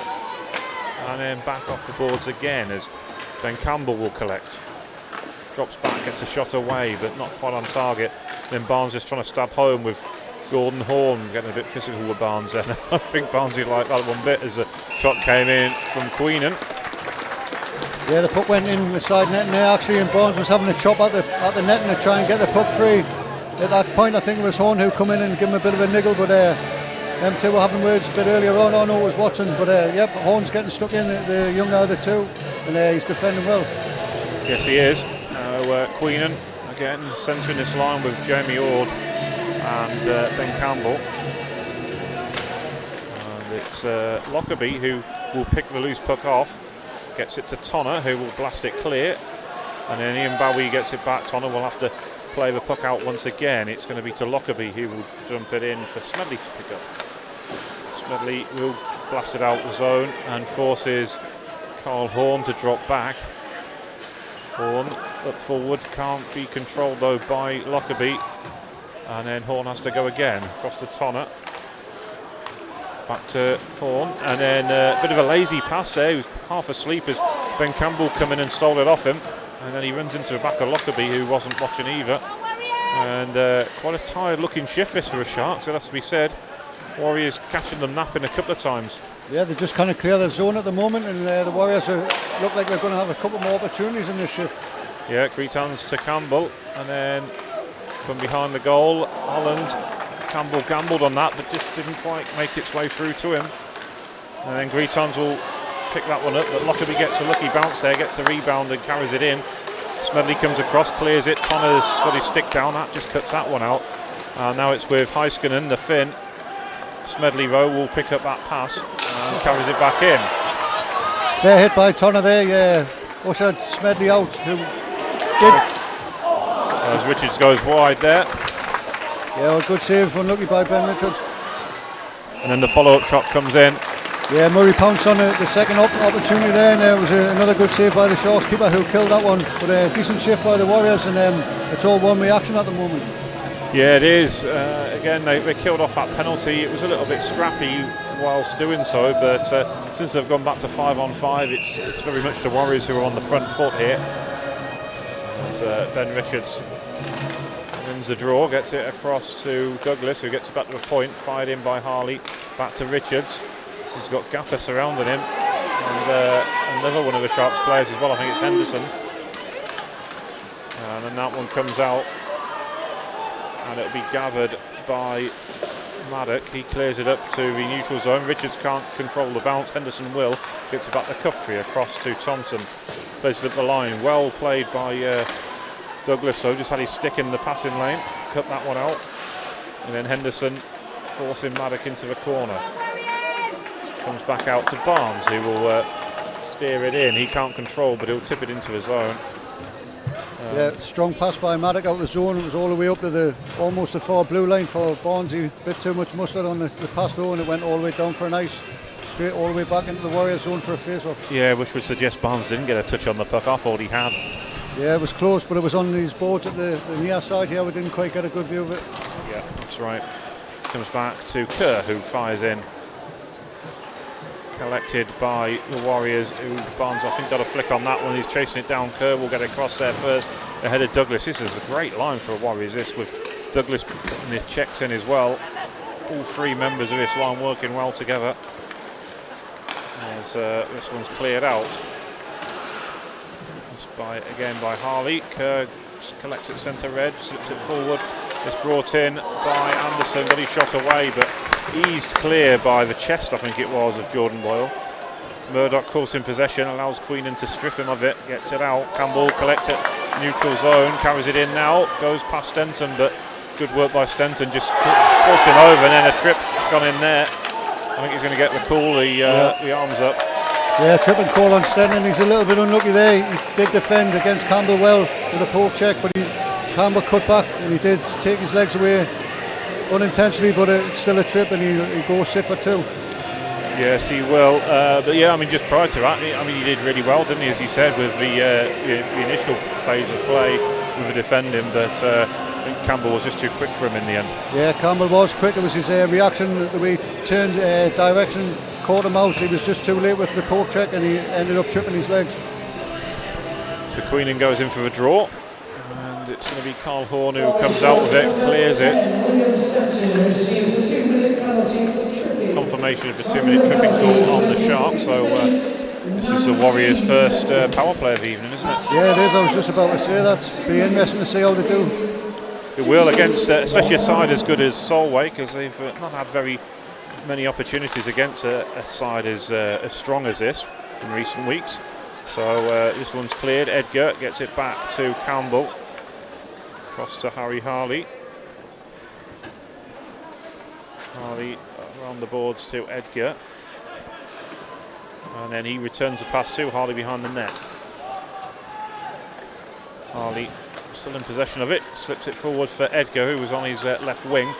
and then back off the boards again as Ben Campbell will collect. Drops back, gets a shot away, but not quite on target. Then Barnes just trying to stab home with Gordon Horn, getting a bit physical with Barnes then. I think Barnes would like that one bit as the shot came in from Queenan. Yeah, the puck went in the side net there actually, and Barnes was having a chop at the net and to try and get the puck free. At that point I think it was Horn who come in and give him a bit of a niggle, but them two were having words a bit earlier on. I know I was watching, but yep, Horn's getting stuck in, the younger of the two, and he's defending well. Yes, he is. Queenan again centering this line with Jamie Ord and Ben Campbell. And it's Lockerbie who will pick the loose puck off, gets it to Tonner who will blast it clear, and then Ian Bowie gets it back. Tonner will have to play the puck out once again. It's going to be to Lockerbie who will dump it in for Smedley to pick up. Smedley will blast it out the zone and forces Carl Horn to drop back. Horn up forward, can't be controlled though by Lockerbie, and then Horn has to go again across to Tonner, back to Horn, and then a bit of a lazy pass there. He was half asleep as Ben Campbell come in and stole it off him, and then he runs into the back of Lockerbie who wasn't watching either, and quite a tired looking shift this for a Sharks, it has to be said. Warriors catching them napping a couple of times. Yeah, they just kind of clear the zone at the moment, and the Warriors look like they're going to have a couple more opportunities in this shift. Yeah, great hands to Campbell, and then from behind the goal, Holland. Campbell gambled on that, but just didn't quite make its way through to him. And then Greetons will pick that one up, but Lockerbie gets a lucky bounce there, gets the rebound and carries it in. Smedley comes across, clears it. Tonner's got his stick down, that just cuts that one out. And now it's with Heiskanen, the Finn. Smedley though will pick up that pass and carries it back in. Fair hit by Tonner there, yeah. Ushered Smedley out, who did. As Richards goes wide there. Yeah, well, good save, unlucky by Ben Richards. And then the follow-up shot comes in. Yeah, Murray pounced on the second opportunity there, and there was another good save by the Sharks keeper who killed that one. But a decent shift by the Warriors, and it's all one reaction at the moment. Yeah, it is. Again, they killed off that penalty. It was a little bit scrappy whilst doing so, but since they've gone back to 5-on-5, it's very much the Warriors who are on the front foot here. As Ben Richards wins the draw, gets it across to Douglas, who gets it back to a point, fired in by Harley, back to Richards. He's got Gapper surrounding him, and another one of the Sharks players as well, I think it's Henderson. And then that one comes out, and it'll be gathered by Maddock. He clears it up to the neutral zone. Richards can't control the bounce. Henderson will. Gets it back to Cufftree across to Thompson. Plays it up the line. Well played by Douglas, so just had his stick in the passing lane. Cut that one out. And then Henderson forcing Maddock into the corner. Comes back out to Barnes, who will steer it in. He can't control, but he'll tip it into his zone. Yeah, strong pass by Maddock out the zone. It was all the way up to almost the far blue line for Barnes. He bit too much mustard on the pass though, and it went all the way down for a nice straight all the way back into the Warriors zone for a face-off. Yeah, which would suggest Barnes didn't get a touch on the puck. I thought he had. Yeah, it was close, but it was on these boards at the near side here. We didn't quite get a good view of it. Yeah, that's right. Comes back to Kerr, who fires in. Collected by the Warriors, who Barnes I think got a flick on that one. He's chasing it down. Kerr will get across there first ahead of Douglas. This is a great line for the Warriors, this, with Douglas putting his checks in as well. All 3 members of this line working well together as this one's cleared out. Again by Harley. Kerr Sharks collects it centre red, slips it forward. It's brought in by Anderson, but he shot away, but eased clear by the chest, I think it was, of Jordan Boyle. Murdoch caught in possession, allows Queenan to strip him of it, gets it out. Campbell collects it, neutral zone, carries it in now, goes past Stenton, but good work by Stenton, just forcing over, and then a trip gone in there. I think he's going to get the call, the arms up. Yeah, trip and call on Stenton. He's a little bit unlucky there. He did defend against Campbell well with a poke check, but Campbell cut back and he did take his legs away unintentionally, but it's still a trip and he goes sit for 2. Yes, he will. But yeah, I mean, just prior to that, I mean, he did really well, didn't he, as he said, with the initial phase of play with the defending, but I think Campbell was just too quick for him in the end. Yeah, Campbell was quick. It was his reaction, the way he turned direction, caught him out. He was just too late with the poke check and he ended up tripping his legs. So Queenan goes in for a draw. And it's going to be Carl Horn who comes out with it, clears it. Confirmation of the 2-minute tripping call on the Sharks. So this is the Warriors' first power play of the evening, isn't it? Yeah, it is. I was just about to say that. Be interesting to see how they do. It will against, especially a side as good as Solway, because they've not had very many opportunities against a side as strong as this in recent weeks. So this one's cleared. Edgar gets it back to Campbell. Across to Harry Harley. Harley around the boards to Edgar. And then he returns the pass to Harley behind the net. Harley still in possession of it. Slips it forward for Edgar, who was on his left wing.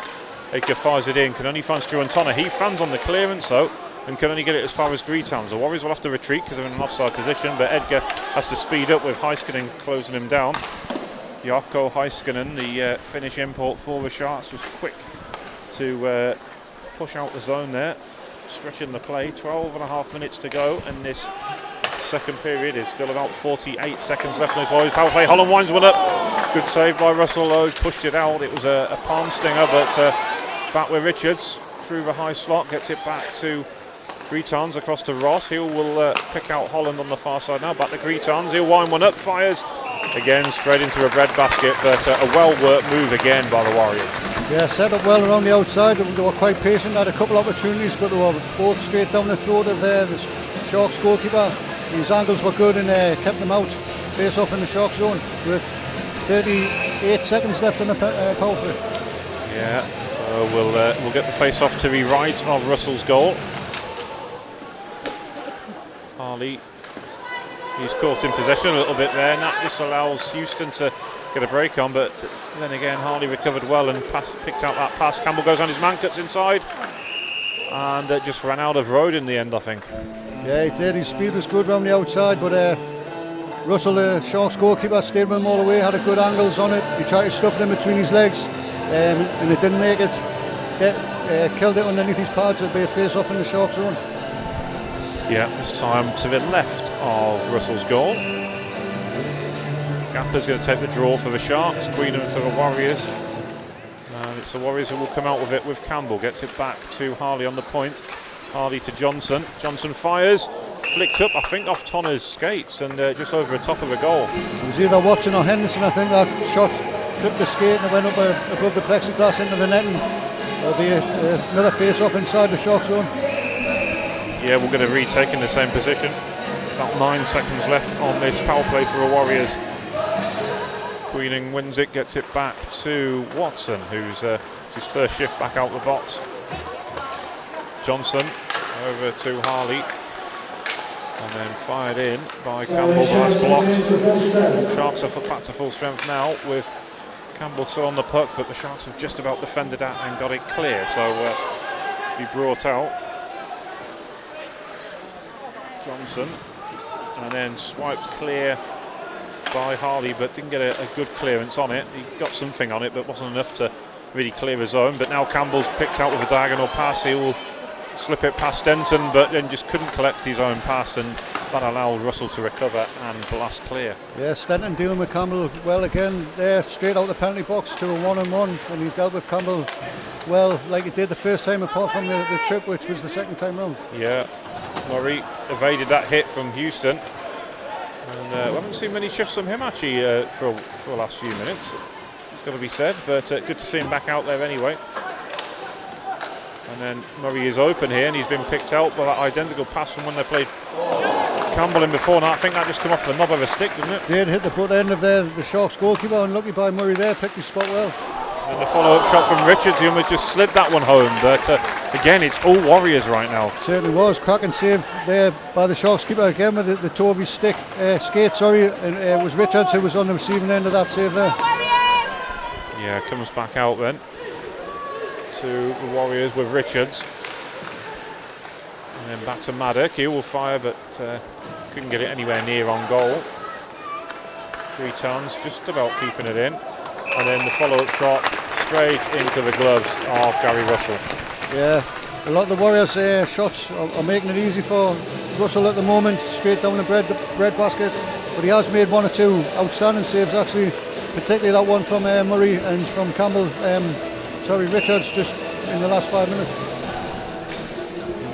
Edgar fires it in. Can only find Stu and Tonner. He fans on the clearance though, and can only get it as far as Greetowns. The Warriors will have to retreat because they're in an offside position, but Edgar has to speed up with Heiskanen closing him down. Jarkko Heiskanen, the Finnish import for the Sharks, was quick to push out the zone there, stretching the play. 12.5 minutes to go, and this second period is still about 48 seconds left in this Warriors power play. Holland winds one up. Good save by Russell Lowe, pushed it out. It was a palm stinger, but back with Richards through the high slot, gets it back to Greetowns across to Ross. He will pick out Holland on the far side now. Back to Greetowns. He'll wind one up, fires. Again, straight into a breadbasket, but a well-worked move again by the Warriors. Yeah, set up well around the outside. They were quite patient, had a couple of opportunities, but they were both straight down the throat of the Sharks goalkeeper. His angles were good and kept them out. Face off in the Shark zone with 38 seconds left in the power play. Yeah, so we'll get the face off to the right of Russell's goal. Harley. He's caught in possession a little bit there, and that just allows Houston to get a break on, but then again Harley recovered well and picked out that pass. Campbell goes on his man, cuts inside, and just ran out of road in the end, I think. Yeah, he did. His speed was good around the outside, but Russell, the Sharks goalkeeper, stayed with him all the way, had a good angles on it. He tried to stuff it in between his legs, and it didn't make it. Killed it underneath his pads. It'll be a face-off in the Shark zone. Yeah, this time to the left of Russell's goal. Gapper's going to take the draw for the Sharks, Queenan for the Warriors. And it's the Warriors who will come out with it with Campbell. Gets it back to Harley on the point. Harley to Johnson. Johnson fires. Flicked up, I think, off Tonner's skates and just over the top of the goal. It was either Watson or Henderson, I think, that shot tripped the skate and it went up above the plexiglass into the net. And there'll be another face-off inside the Shark zone. Yeah, we're going to retake in the same position. About 9 seconds left on this power play for the Warriors. Queenan wins it, gets it back to Watson, who's his first shift back out the box. Johnson over to Harley, and then fired in by Campbell, but that's blocked. Sharks are back to full strength now with Campbell still on the puck, but the Sharks have just about defended that and got it clear, so he brought out Johnson, and then swiped clear by Harley, but didn't get a good clearance on it. He got something on it, but wasn't enough to really clear his own. But now Campbell's picked out with a diagonal pass. He will slip it past Denton, but then just couldn't collect his own pass, and that allowed Russell to recover and blast clear. Yeah, Stenton dealing with Campbell well again there, straight out the penalty box to a 1-on-1, and he dealt with Campbell well, like he did the first time, apart from the trip, which was the second time round. Yeah, Murray evaded that hit from Houston. And we haven't seen many shifts from him actually for the last few minutes. It's got to be said, but good to see him back out there anyway. And then Murray is open here, and he's been picked out by that identical pass from when they played Campbell in before. Now I think that just come off the knob of a stick, didn't it? Did hit the butt end of the Sharks goalkeeper, and lucky by Murray there, picked his spot well. And the follow-up shot from Richards, he almost just slid that one home. But again, it's all Warriors right now. Certainly was. Cracking save there by the Sharks keeper again with the toe of his skate. And it was Richards who was on the receiving end of that save there. Yeah, comes back out then to the Warriors with Richards. And then back to Maddock. He will fire, but couldn't get it anywhere near on goal. 3 tons, just about keeping it in. And then the follow-up shot straight into the gloves of Gary Russell. Yeah, a lot of the Warriors' shots are making it easy for Russell at the moment, straight down the bread basket. But he has made 1 or 2 outstanding saves actually, particularly that one from Murray and from Campbell. Richards, just in the last 5 minutes.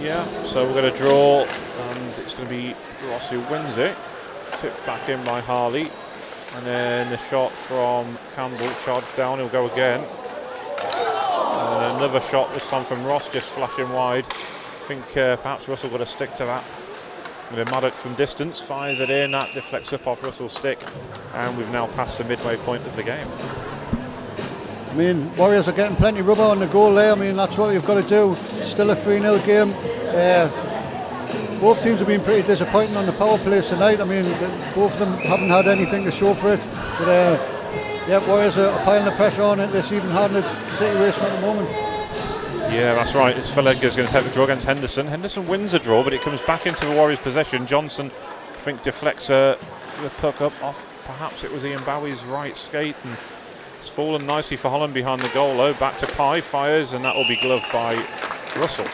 Yeah, so we're going to draw, and it's going to be Ross who wins it. Tipped back in by Harley. And then the shot from Campbell, charged down, he'll go again. And another shot, this time from Ross, just flashing wide. I think perhaps Russell got to stick to that. And then Maddock from distance fires it in, that deflects up off Russell's stick. And we've now passed the midway point of the game. I mean, Warriors are getting plenty of rubber on the goal there. I mean, that's what you've got to do. It's still a 3-0 game. Both teams have been pretty disappointing on the power plays tonight. I mean, both of them haven't had anything to show for it. But Warriors are piling the pressure on it. This even-handed situation at the moment. Yeah, that's right. It's Phil Edgar's going to take the draw against Henderson. Henderson wins a draw, but it comes back into the Warriors' possession. Johnson, I think, deflects the puck up off. Perhaps it was Ian Bowie's right skate, and it's fallen nicely for Holland behind the goal. Though back to Pye, fires, and that will be gloved by Russell.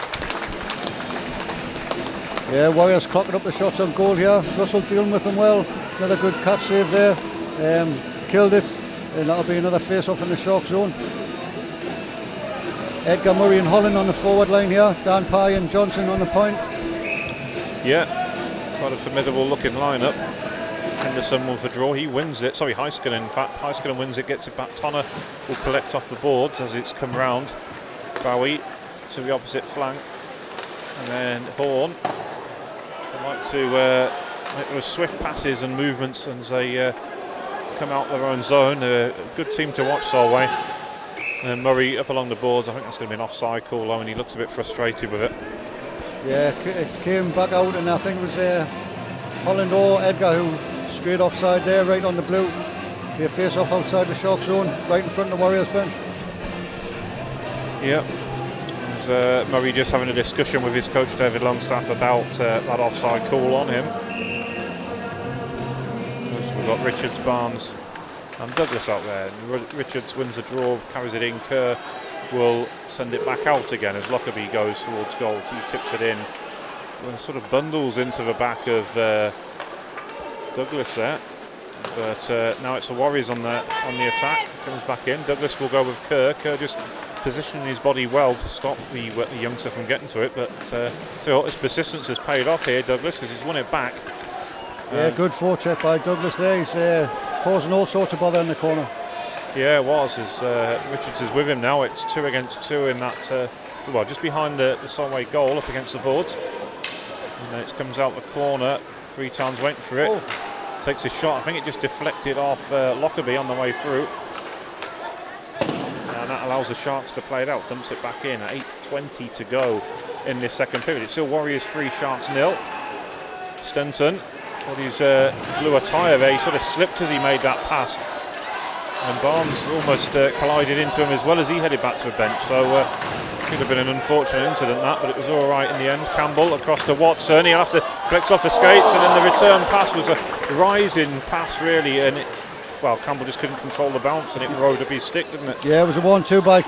Yeah, Warriors clocking up the shots on goal here. Russell dealing with them well. Another good catch save there. Killed it, and that'll be another face-off in the Shark zone. Edgar, Murray and Holland on the forward line here. Dan Pye and Johnson on the point. Yeah, quite a formidable looking lineup. Henderson won for draw, he wins it. Sorry, Heiskanen in fact. Heiskanen wins it, gets it back. Tonner will collect off the boards as it's come round. Bowie to the opposite flank. And then Horn. They like to make those swift passes and movements as they come out their own zone. A good team to watch, Solway. And Murray up along the boards. I think that's going to be an offside call, though, and he looks a bit frustrated with it. Yeah, it came back out, and I think it was Holland or Edgar who straight offside there, right on the blue. Be a face-off outside the Shark zone, right in front of the Warriors bench. Yeah. Murray just having a discussion with his coach David Longstaff about that offside call on him. So we've got Richards, Barnes and Douglas out there. Richards wins the draw, carries it in. Kerr will send it back out again as Lockerbie goes towards goal. He tips it in, sort of bundles into the back of Douglas there. But now it's the Warriors on the attack. Comes back in. Douglas will go with Kerr. Kerr just positioning his body well to stop the youngster from getting to it, but his persistence has paid off here, Douglas, because he's won it back. Yeah, good forecheck by Douglas there. He's causing all sorts of bother in the corner. Yeah, it was. As Richards is with him now, it's 2 against 2 in that, just behind the Solway goal, up against the boards. And then it comes out the corner, 3 times waiting for it. Oh. Takes a shot. I think it just deflected off Lockerbie on the way through. And that allows the Sharks to play it out, dumps it back in at 8:20 to go in this second period. It's still Warriors 3, Sharks 0. Stenton, what his blue attire there, he sort of slipped as he made that pass. And Barnes almost collided into him as well as he headed back to the bench. So could have been an unfortunate incident that, but it was all right in the end. Campbell across to Watson, he'll have to collect off the skates, and then the return pass was a rising pass really, and Campbell just couldn't control the bounce and it rode up his stick, didn't it? Yeah, it was a 1-2 by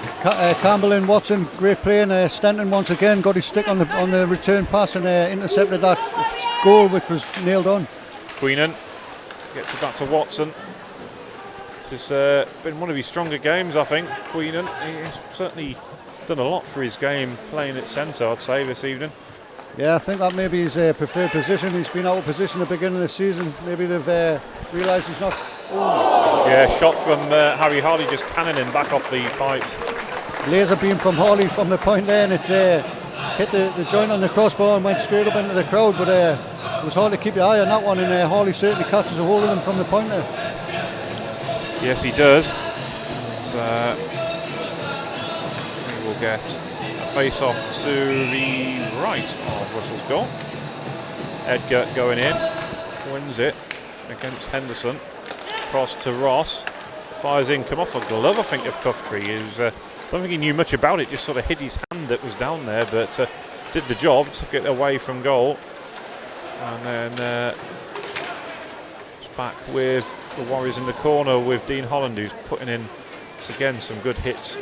Campbell and Watson. Great play, and Stanton once again got his stick on the return pass and intercepted that goal, which was nailed on. Queenan gets it back to Watson. It's been one of his stronger games, I think. Queenan, he's certainly done a lot for his game playing at centre, I'd say, this evening. Yeah, I think that may be his preferred position. He's been out of position at the beginning of the season. Maybe they've realised he's not. Oh. Yeah, shot from Harry Harley, just cannoning back off the pipes. Laser beam from Harley from the point there, and it's hit the joint on the crossbar and went straight up into the crowd. But it was hard to keep your eye on that one, and Harley certainly catches a hold of them from the point there. Yes, he does. So we'll get a face-off to the right of Russell's goal. Edgar going in, wins it against Henderson. Cross to Ross, fires in, come off a glove, I think, of Cuftree. I don't think he knew much about it, just sort of hid his hand that was down there, but did the job, took it away from goal. And then it's back with the Warriors in the corner with Dean Holland, who's putting in, again, some good hits.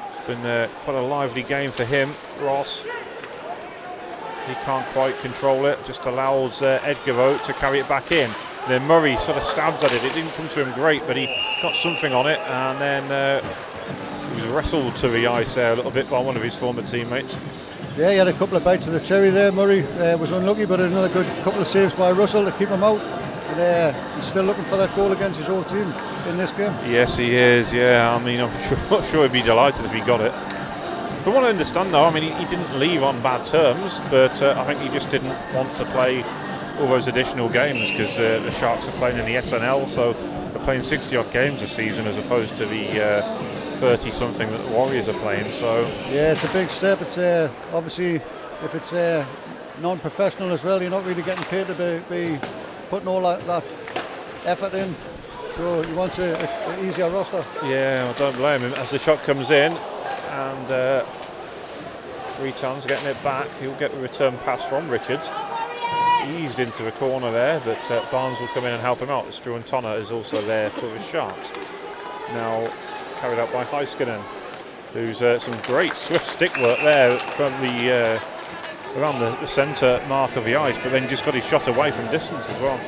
It's been quite a lively game for him. Ross, he can't quite control it, just allows Edgar to carry it back in. And then Murray sort of stabs at it. It didn't come to him great, but he got something on it, and then he was wrestled to the ice there a little bit by one of his former teammates. Yeah, he had a couple of bites of the cherry there. Murray was unlucky, but another good couple of saves by Russell to keep him out. And he's still looking for that goal against his old team in this game. Yes, he is. Yeah, I mean, I'm not sure he'd be delighted if he got it. From what I understand, though, I mean, he didn't leave on bad terms, but I think he just didn't want to play all those additional games because the Sharks are playing in the SNL, so they're playing 60-odd games a season as opposed to the 30-something that the Warriors are playing. So yeah, it's a big step. It's obviously, if it's non-professional as well, you're not really getting paid to be putting all that effort in. So he wants an easier roster. Yeah, I don't blame him. As the shot comes in, and Reton's getting it back, he'll get the return pass from Richards. Eased into a corner there, but Barnes will come in and help him out. Struan Tonner is also there for the Sharks. Now carried out by Heiskanen, who's some great swift stick work there from the around the centre mark of the ice, but then just got his shot away from distance as well.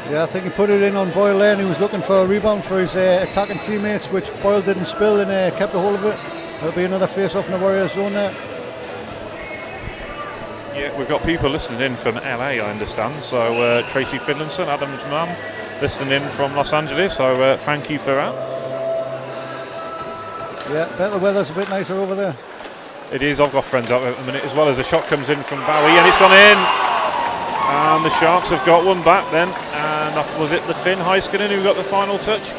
Yeah, I think he put it in on Boyle there, and he was looking for a rebound for his attacking teammates, which Boyle didn't spill and kept a hold of it. There'll be another face-off in the Warriors zone there. Yeah, we've got people listening in from LA, I understand. So Tracy Finlayson, Adam's mum, listening in from Los Angeles. So thank you for that. Yeah, bet the weather's a bit nicer over there. It is. I've got friends out there at the minute as well. As a shot comes in from Bowie, and it's gone in. And the Sharks have got one back then. And was it the Finn Heiskanen who got the final touch?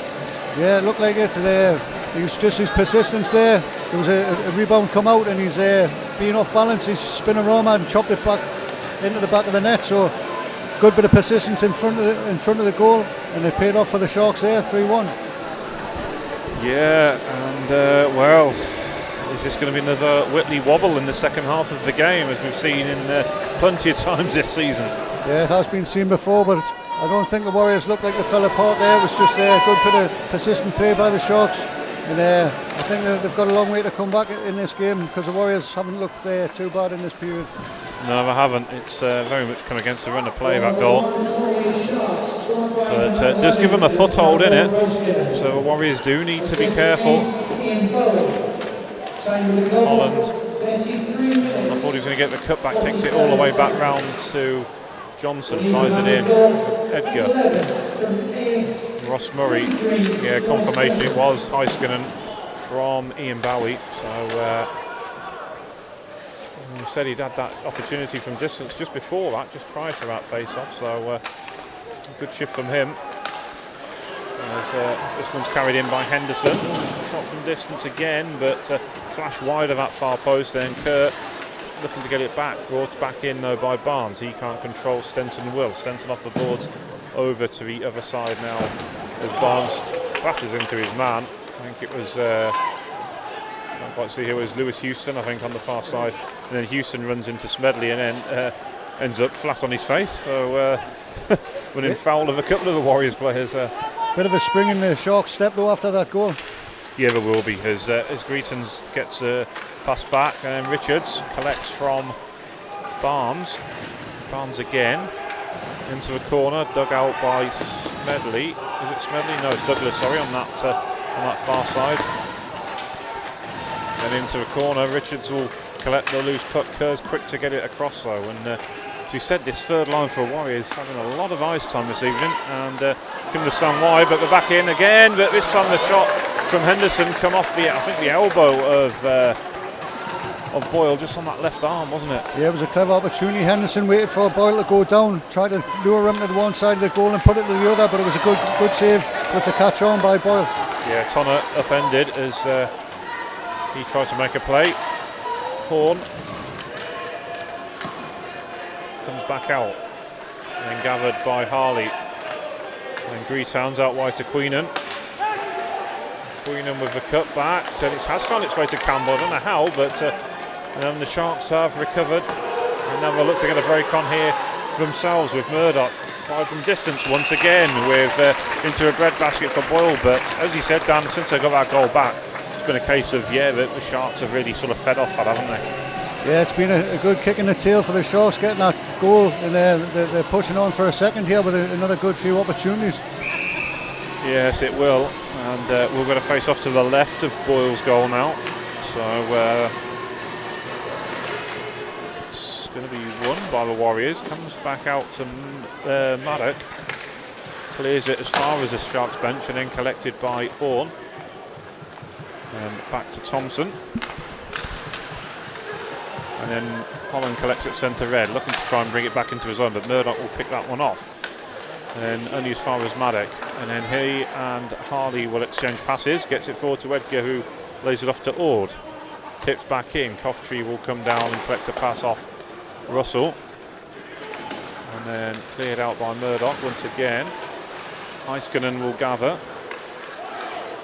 Yeah, it looked like it. It was just his persistence there. There was a rebound come out, and he's being off balance. He's spun around and chopped it back into the back of the net. So good bit of persistence in front of the goal, and it paid off for the Sharks there, 3-1. Yeah, and well, is this going to be another Whitley wobble in the second half of the game, as we've seen in plenty of times this season? Yeah, it has been seen before, but I don't think the Warriors looked like they fell apart there. It was just a good bit of persistent play by the Sharks. And I think they've got a long way to come back in this game, because the Warriors haven't looked too bad in this period. No, they haven't. It's very much come against the run of play, that goal. But it does give them a foothold in it, so the Warriors do need to be careful. Holland, I thought he was going to get the cutback, takes it all the way back round to Johnson, fires it in. Edgar. Ross Murray, yeah, confirmation it was Heiskanen from Ian Bowie. So he said he'd had that opportunity from distance just before that, just prior to that face-off. So good shift from him. This one's carried in by Henderson. Shot from distance again, but flash wide of that far post. Then Kurt looking to get it back, brought back in though by Barnes. He can't control. Stenton will. Stenton off the boards over to the other side now as Barnes batters into his man. I think it was I can't quite see here, it was Lewis Houston, I think, on the far side, and then Houston runs into Smedley and then ends up flat on his face, so running foul of a couple of the Warriors players. Bit of a spring in the Sharks step though after that goal. Yeah, there will be, as Greetons gets a pass back, and then Richards collects from Barnes again into a corner, dug out by Smedley. Is it Smedley? No, it's Douglas, sorry, on that far side. Then into a corner, Richards will collect the loose puck. Kerr's quick to get it across though, and as you said, this third line for Warriors having a lot of ice time this evening, and can understand why. But we're back in again, but this time the shot from Henderson come off the, I think, the elbow of Boyle, just on that left arm, wasn't it? Yeah, it was a clever opportunity. Henderson waited for Boyle to go down, tried to lure him to the one side of the goal and put it to the other, but it was a good save with the catch on by Boyle. Yeah, Tonner upended as he tried to make a play. Horn comes back out, and then gathered by Harley. And Greetown's out wide to Queenan. Queenan with the cut back, and it has found its way to Campbell. I don't know how, but the Sharks have recovered and now they'll look to get a break on here themselves with Murdoch. Fired from distance once again with into a breadbasket for Boyle, but as you said, Dan, since they got that goal back, it's been a case of, the Sharks have really sort of fed off that, haven't they? Yeah, it's been a good kick in the tail for the Sharks getting that goal, and they're pushing on for a second here with another good few opportunities. Yes, it will, and we're going to face off to the left of Boyle's goal now, so it's going to be won by the Warriors. Comes back out to Maddock, clears it as far as the Sharks bench, and then collected by Horn. Back to Thompson. And then Holland collects it centre red, looking to try and bring it back into his own, but Murdoch will pick that one off. And only as far as Maddock. And then he and Harley will exchange passes, gets it forward to Edgar, who lays it off to Ord. Tips back in, Coftree will come down and collect a pass off Russell. And then cleared out by Murdoch once again. Heiskanen will gather.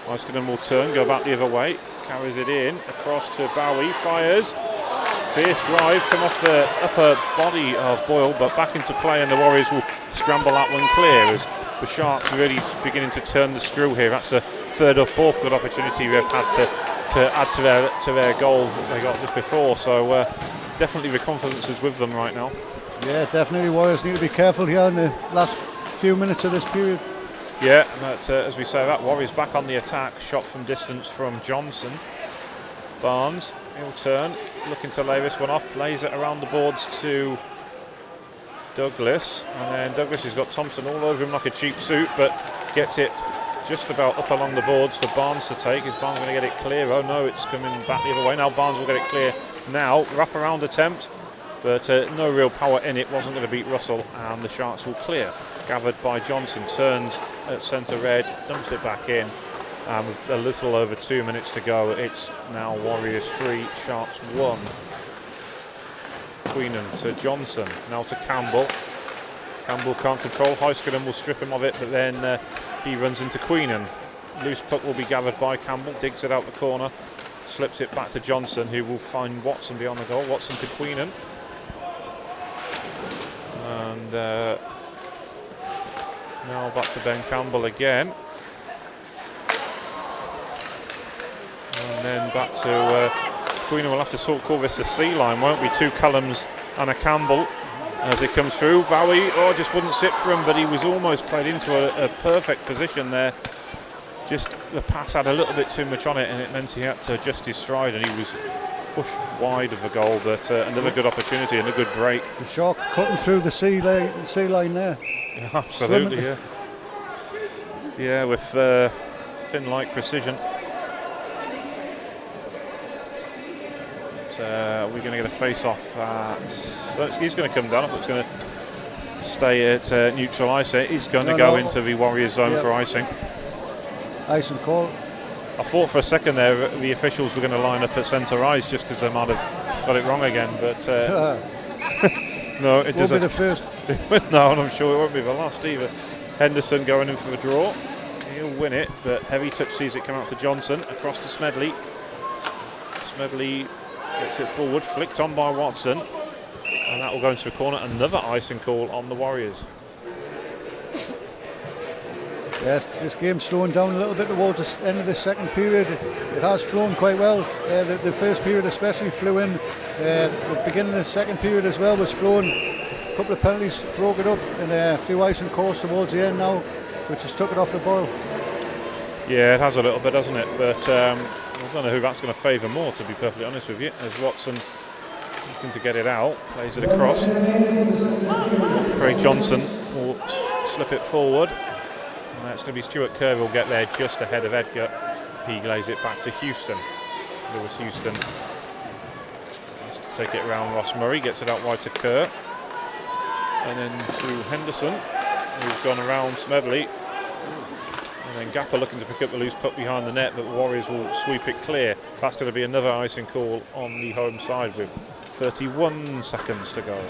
Heiskanen will turn, go back the other way, carries it in, across to Bowie, fires. Fierce drive, come off the upper body of Boyle, but back into play, and the Warriors will scramble that one clear as the Sharks really beginning to turn the screw here. That's the third or fourth good opportunity they've had to add to their goal that they got just before. So definitely the confidence is with them right now. Yeah, definitely. Warriors need to be careful here in the last few minutes of this period. Yeah, but as we say that, Warriors back on the attack. Shot from distance from Johnson. Barnes, he'll turn, looking to lay this one off, plays it around the boards to Douglas, and then Douglas has got Thompson all over him like a cheap suit, but gets it just about up along the boards for Barnes to take. Is Barnes going to get it clear? Oh no, it's coming back the other way. Now Barnes will get it clear now. Wrap around attempt, but no real power in it. Wasn't going to beat Russell, and the Sharks will clear. Gathered by Johnson, turns at centre red, dumps it back in. With a little over 2 minutes to go, it's now Warriors 3, Sharks 1. Queenan to Johnson, now to Campbell. Campbell can't control, Heiskanen will strip him of it, but then he runs into Queenan. Loose puck will be gathered by Campbell, digs it out the corner, slips it back to Johnson, who will find Watson beyond the goal. Watson to Queenan. And now back to Ben Campbell again. And then back to Queenan. Will have to call this the C line, won't we? Two Cullums and a Campbell as it comes through. Bowie, just wouldn't sit for him, but he was almost played into a perfect position there. Just the pass had a little bit too much on it, and it meant he had to adjust his stride, and he was pushed wide of the goal. But another good opportunity and a good break. The Shark cutting through the C line there. Yeah, absolutely, yeah. Yeah, with fin-like precision. We're going to get a face-off. He's going to come down. If it's going to stay at neutral ice, he's going to go into the Warriors zone for icing. Icing call. I thought for a second there the officials were going to line up at centre ice just because they might have got it wrong again, but no, it doesn't. Won't be the first. No, and I'm sure it won't be the last either. Henderson going in for the draw. He'll win it, but heavy touch sees it come out to Johnson, across to Smedley. Smedley gets it forward, flicked on by Watson, and that will go into the corner. Another icing call on the Warriors. Yes, this game's slowing down a little bit towards the end of the second period. It has flown quite well. The first period especially flew in. The beginning of the second period as well was flowing. A couple of penalties broke it up, and a few icing calls towards the end now, which has took it off the boil. Yeah, it has a little bit, hasn't it? But I don't know who that's going to favour more, to be perfectly honest with you, as Watson looking to get it out, plays it across. Craig Johnson will slip it forward. And that's going to be Stuart Kirby will get there just ahead of Edgar. He lays it back to Houston. Lewis Houston has to take it around Ross Murray, gets it out wide to Kerr. And then to Henderson, who's gone around Smedley. And then Gapper looking to pick up the loose puck behind the net, but the Warriors will sweep it clear. That's going to be another icing call on the home side with 31 seconds to go.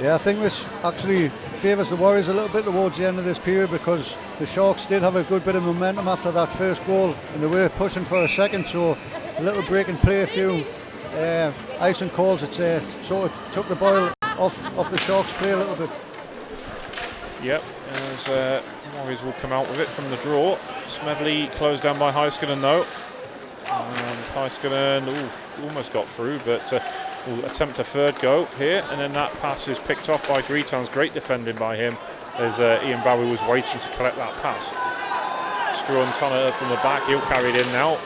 Yeah, I think this actually favours the Warriors a little bit towards the end of this period, because the Sharks did have a good bit of momentum after that first goal and they were pushing for a second, so a little break and play, a few icing calls, it sort of took the boil off the Sharks' play a little bit. Yep, as Warriors will come out with it from the draw. Smedley closed down by Heiskanen though, and Heiskanen almost got through, but will attempt a third go here, and then that pass is picked off by Greetons. Great defending by him as Ian Bowie was waiting to collect that pass. Struan Tonner from the back, he'll carry it in now.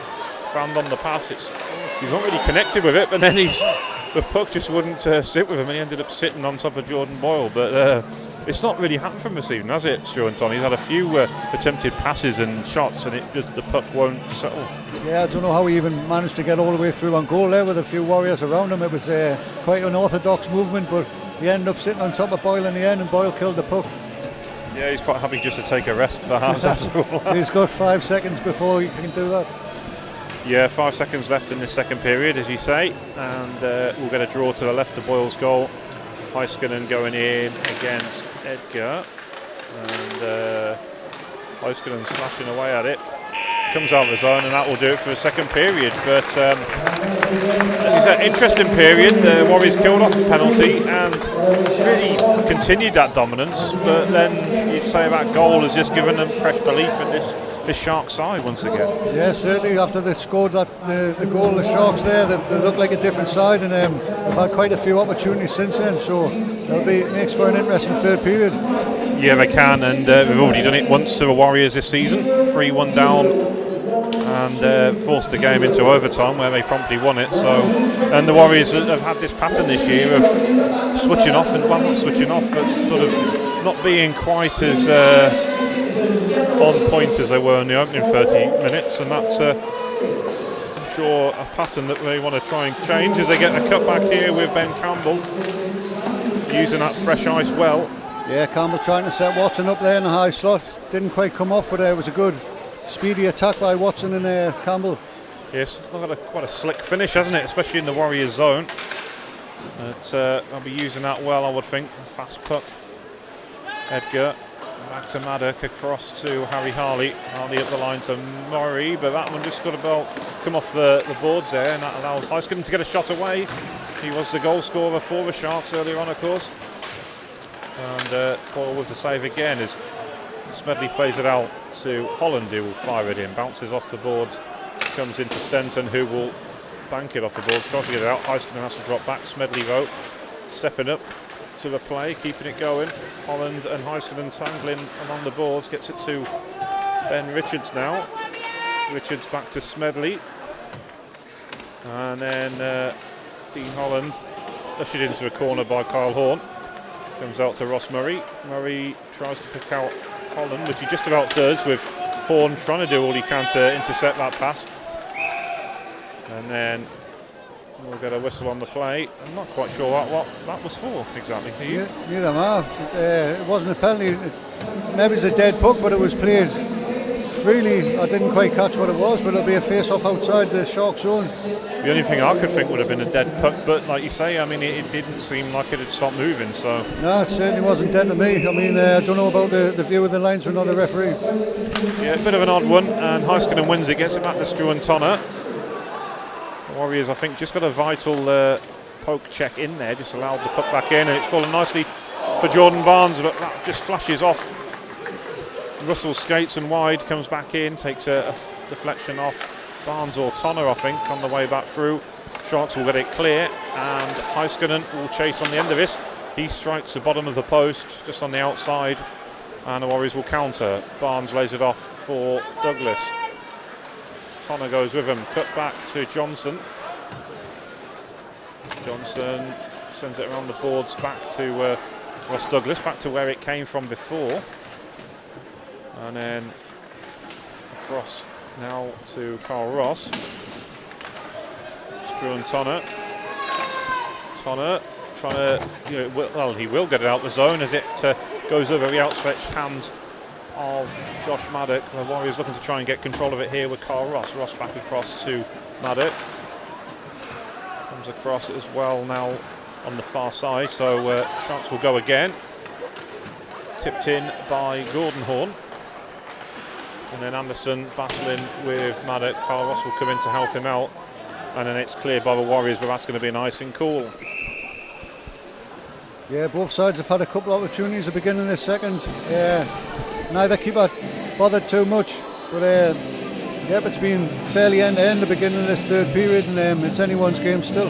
Fanned on the pass, he's not really connected with it, but then the puck just wouldn't sit with him, and he ended up sitting on top of Jordan Boyle. But it's not really happened from this evening, has it, Struan Tonner? He's had a few attempted passes and shots, and the puck won't settle. Yeah, I don't know how he even managed to get all the way through on goal there with a few Warriors around him. It was quite an unorthodox movement, but he ended up sitting on top of Boyle in the end, and Boyle killed the puck. Yeah, he's quite happy just to take a rest perhaps after all that. He's got 5 seconds before he can do that. Yeah, 5 seconds left in this second period, as you say, and we'll get a draw to the left of Boyle's goal. Heiskanen going in against Edgar, and Heiskanen slashing away at it. Comes out of the zone, and that will do it for the second period. But it's an interesting period. The Warriors killed off the penalty and really continued that dominance. But then you'd say that goal has just given them fresh belief in this Sharks side once again. Yeah, certainly. After they scored the goal, the Sharks there, they look like a different side, and they've had quite a few opportunities since then. So makes for an interesting third period. Yeah, they can, and they've already done it once to the Warriors this season. 3-1 down, and forced the game into overtime where they promptly won it. So, and the Warriors have had this pattern this year of switching off, and not switching off, but sort of not being quite as on point as they were in the opening 30 minutes, and that's I'm sure a pattern that they want to try and change as they get a cut back here with Ben Campbell using that fresh ice well. Yeah, Campbell trying to set Watson up there in the high slot, didn't quite come off, but it was a good speedy attack by Watson and Campbell. Yes, quite a slick finish, hasn't it, especially in the Warriors zone. But I'll be using that well, I would think. Fast puck. Edgar back to Maddock, across to Harry Harley. Harley up the line to Murray, but that one just got about come off the boards there, and that allows Heiskanen to get a shot away. He was the goal scorer for the Sharks earlier on, of course. And Boyle with the save again as Smedley plays it out to Holland, who will fire it in. Bounces off the boards, comes into Stenton, who will bank it off the boards. Tries to get it out. Heiskanen has to drop back. Smedley though stepping up to the play, keeping it going. Holland and Heiskanen tangling along the boards. Gets it to Ben Richards now. Richards back to Smedley, and then Dean Holland ushered into a corner by Kyle Horn. Comes out to Ross Murray. Murray tries to pick out Holland, which he just about does, with Horn trying to do all he can to intercept that pass. And then we'll get a whistle on the play. I'm not quite sure what that was for exactly. Neither am I. It wasn't a penalty. Maybe it's a dead puck, but it was played freely. I didn't quite catch what it was, but it'll be a face-off outside the Sharks zone. The only thing I could think would have been a dead puck, but like you say, I mean, it didn't seem like it had stopped moving. So no, it certainly wasn't dead to me. I mean, I don't know about the view of the lines from another referee. Yeah, a bit of an odd one, and Heiskanen wins it, gets it back to Struan Tonner. The Warriors, I think, just got a vital poke check in there, just allowed the puck back in, and it's fallen nicely for Jordan Barnes, but that just flashes off. Russell skates and wide, comes back in, takes a deflection off Barnes or Tonner, I think, on the way back through. Sharks will get it clear, and Heiskanen will chase on the end of this. He strikes the bottom of the post, just on the outside, and the Warriors will counter. Barnes lays it off for Douglas. Tonner goes with him, cut back to Johnson. Johnson sends it around the boards back to Ross Douglas, back to where it came from before. And then across now to Carl Ross. Struan Tonner. Tonner trying to, well, he will get it out the zone as it goes over the outstretched hand of Josh Maddock. The Warriors looking to try and get control of it here with Carl Ross. Ross back across to Maddock. Comes across as well now on the far side, so Sharks will go again. Tipped in by Gordon Horn. And then Anderson battling with Maddock. Carl Ross will come in to help him out. And then it's cleared by the Warriors, but that's going to be an icing call. Yeah, both sides have had a couple of opportunities at the beginning of the second. Neither keeper bothered too much, but it's been fairly end-to-end the beginning of this third period, and it's anyone's game still.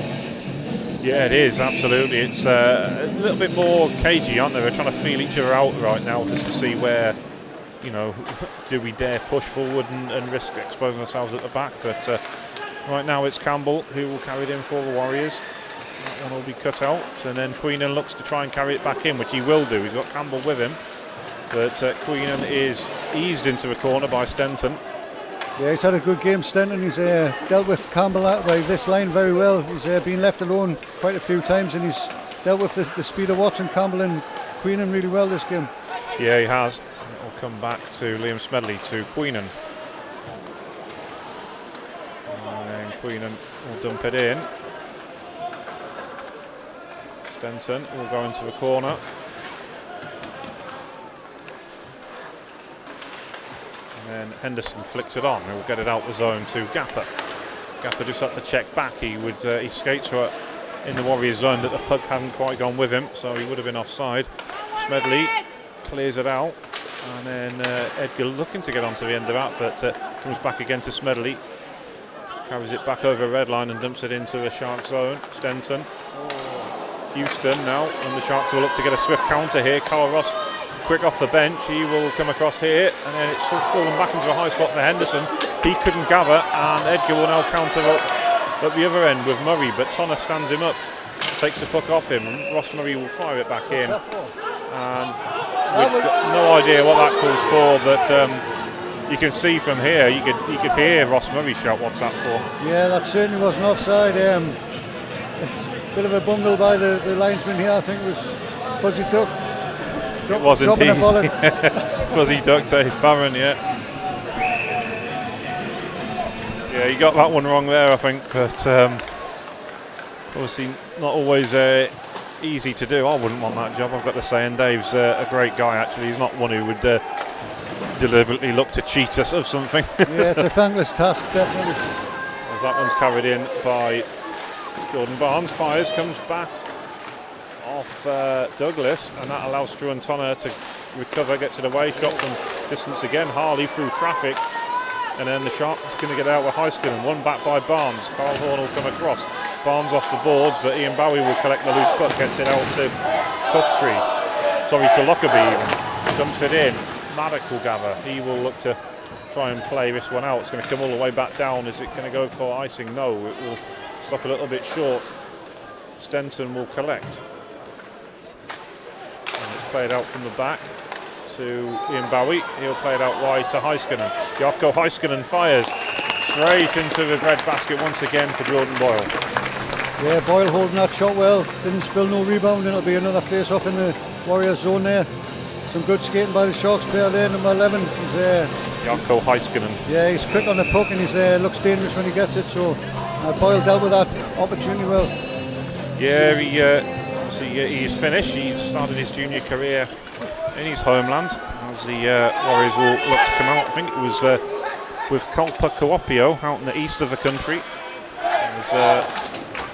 Yeah, it is, absolutely. It's a little bit more cagey, aren't they? We're trying to feel each other out right now just to see where, do we dare push forward and risk exposing ourselves at the back. But right now it's Campbell who will carry it in for the Warriors. That one will be cut out, and then Queenan looks to try and carry it back in, which he will do. He's got Campbell with him, but Queenan is eased into a corner by Stenton. Yeah, he's had a good game, Stenton. He's dealt with Campbell by this line very well. He's been left alone quite a few times, and he's dealt with the speed of watching Campbell and Queenan really well this game. Yeah, he has. It will come back to Liam Smedley to Queenan. And then Queenan will dump it in. Stenton will go into the corner. And then Henderson flicks it on. He'll get it out the zone to Gapper. Gapper just had to check back. He skates for it in the Warriors zone, but the puck hadn't quite gone with him, so he would have been offside. Smedley clears it out, and then Edgar looking to get onto the end of that, but comes back again to Smedley. Carries it back over red line and dumps it into the Shark zone. Stenton. Houston now, and the Sharks will look to get a swift counter here. Carl Ross quick off the bench, he will come across here, and then it's fallen back into a high slot for Henderson. He couldn't gather, and Edgar will now counter up at the other end with Murray, but Tonner stands him up, takes the puck off him, and Ross Murray will fire it back in. And we've got no idea what that calls for, but you can see from here, you could hear Ross Murray shout, "What's that for?" Yeah, that certainly wasn't offside. It's a bit of a bungle by the linesman here. I think it was Fuzzy Duck. It was indeed. Fuzzy Duck, Dave Farron, yeah. Yeah, he got that one wrong there, I think, but obviously not always easy to do. I wouldn't want that job, I've got to say, and Dave's a great guy, actually. He's not one who would deliberately look to cheat us of something. Yeah, it's a thankless task, definitely. As that one's carried in by Jordan Barnes, fires, comes back off Douglas, and that allows Struan Tonner to recover, gets it away, shot from distance again. Harley through traffic, and then the Sharks going to get out with Heiskanen, and one back by Barnes. Carl Horn will come across. Barnes off the boards, but Ian Bowie will collect the loose puck, gets it out to to Lockerbie even. Dumps it in. Maddock will gather. He will look to try and play this one out. It's going to come all the way back down. Is it going to go for icing? No, it will stop a little bit short. Stenton will collect. And it's played out from the back to Ian Bowie. He'll play it out wide to Heiskanen. Jaakko Heiskanen fires straight into the red basket once again for Jordan Boyle. Yeah, Boyle holding that shot well. Didn't spill no rebound. It'll be another face-off in the Warriors zone there. Some good skating by the Sharks player there, number 11. He's Jaakko Heiskanen. Yeah, he's quick on the puck, and he's looks dangerous when he gets it. So Boyle dealt with that opportunity well. Yeah, he's finished. He started his junior career in his homeland as the Warriors will look to come out. I think it was with Kalpa Kuopio out in the east of the country. It was,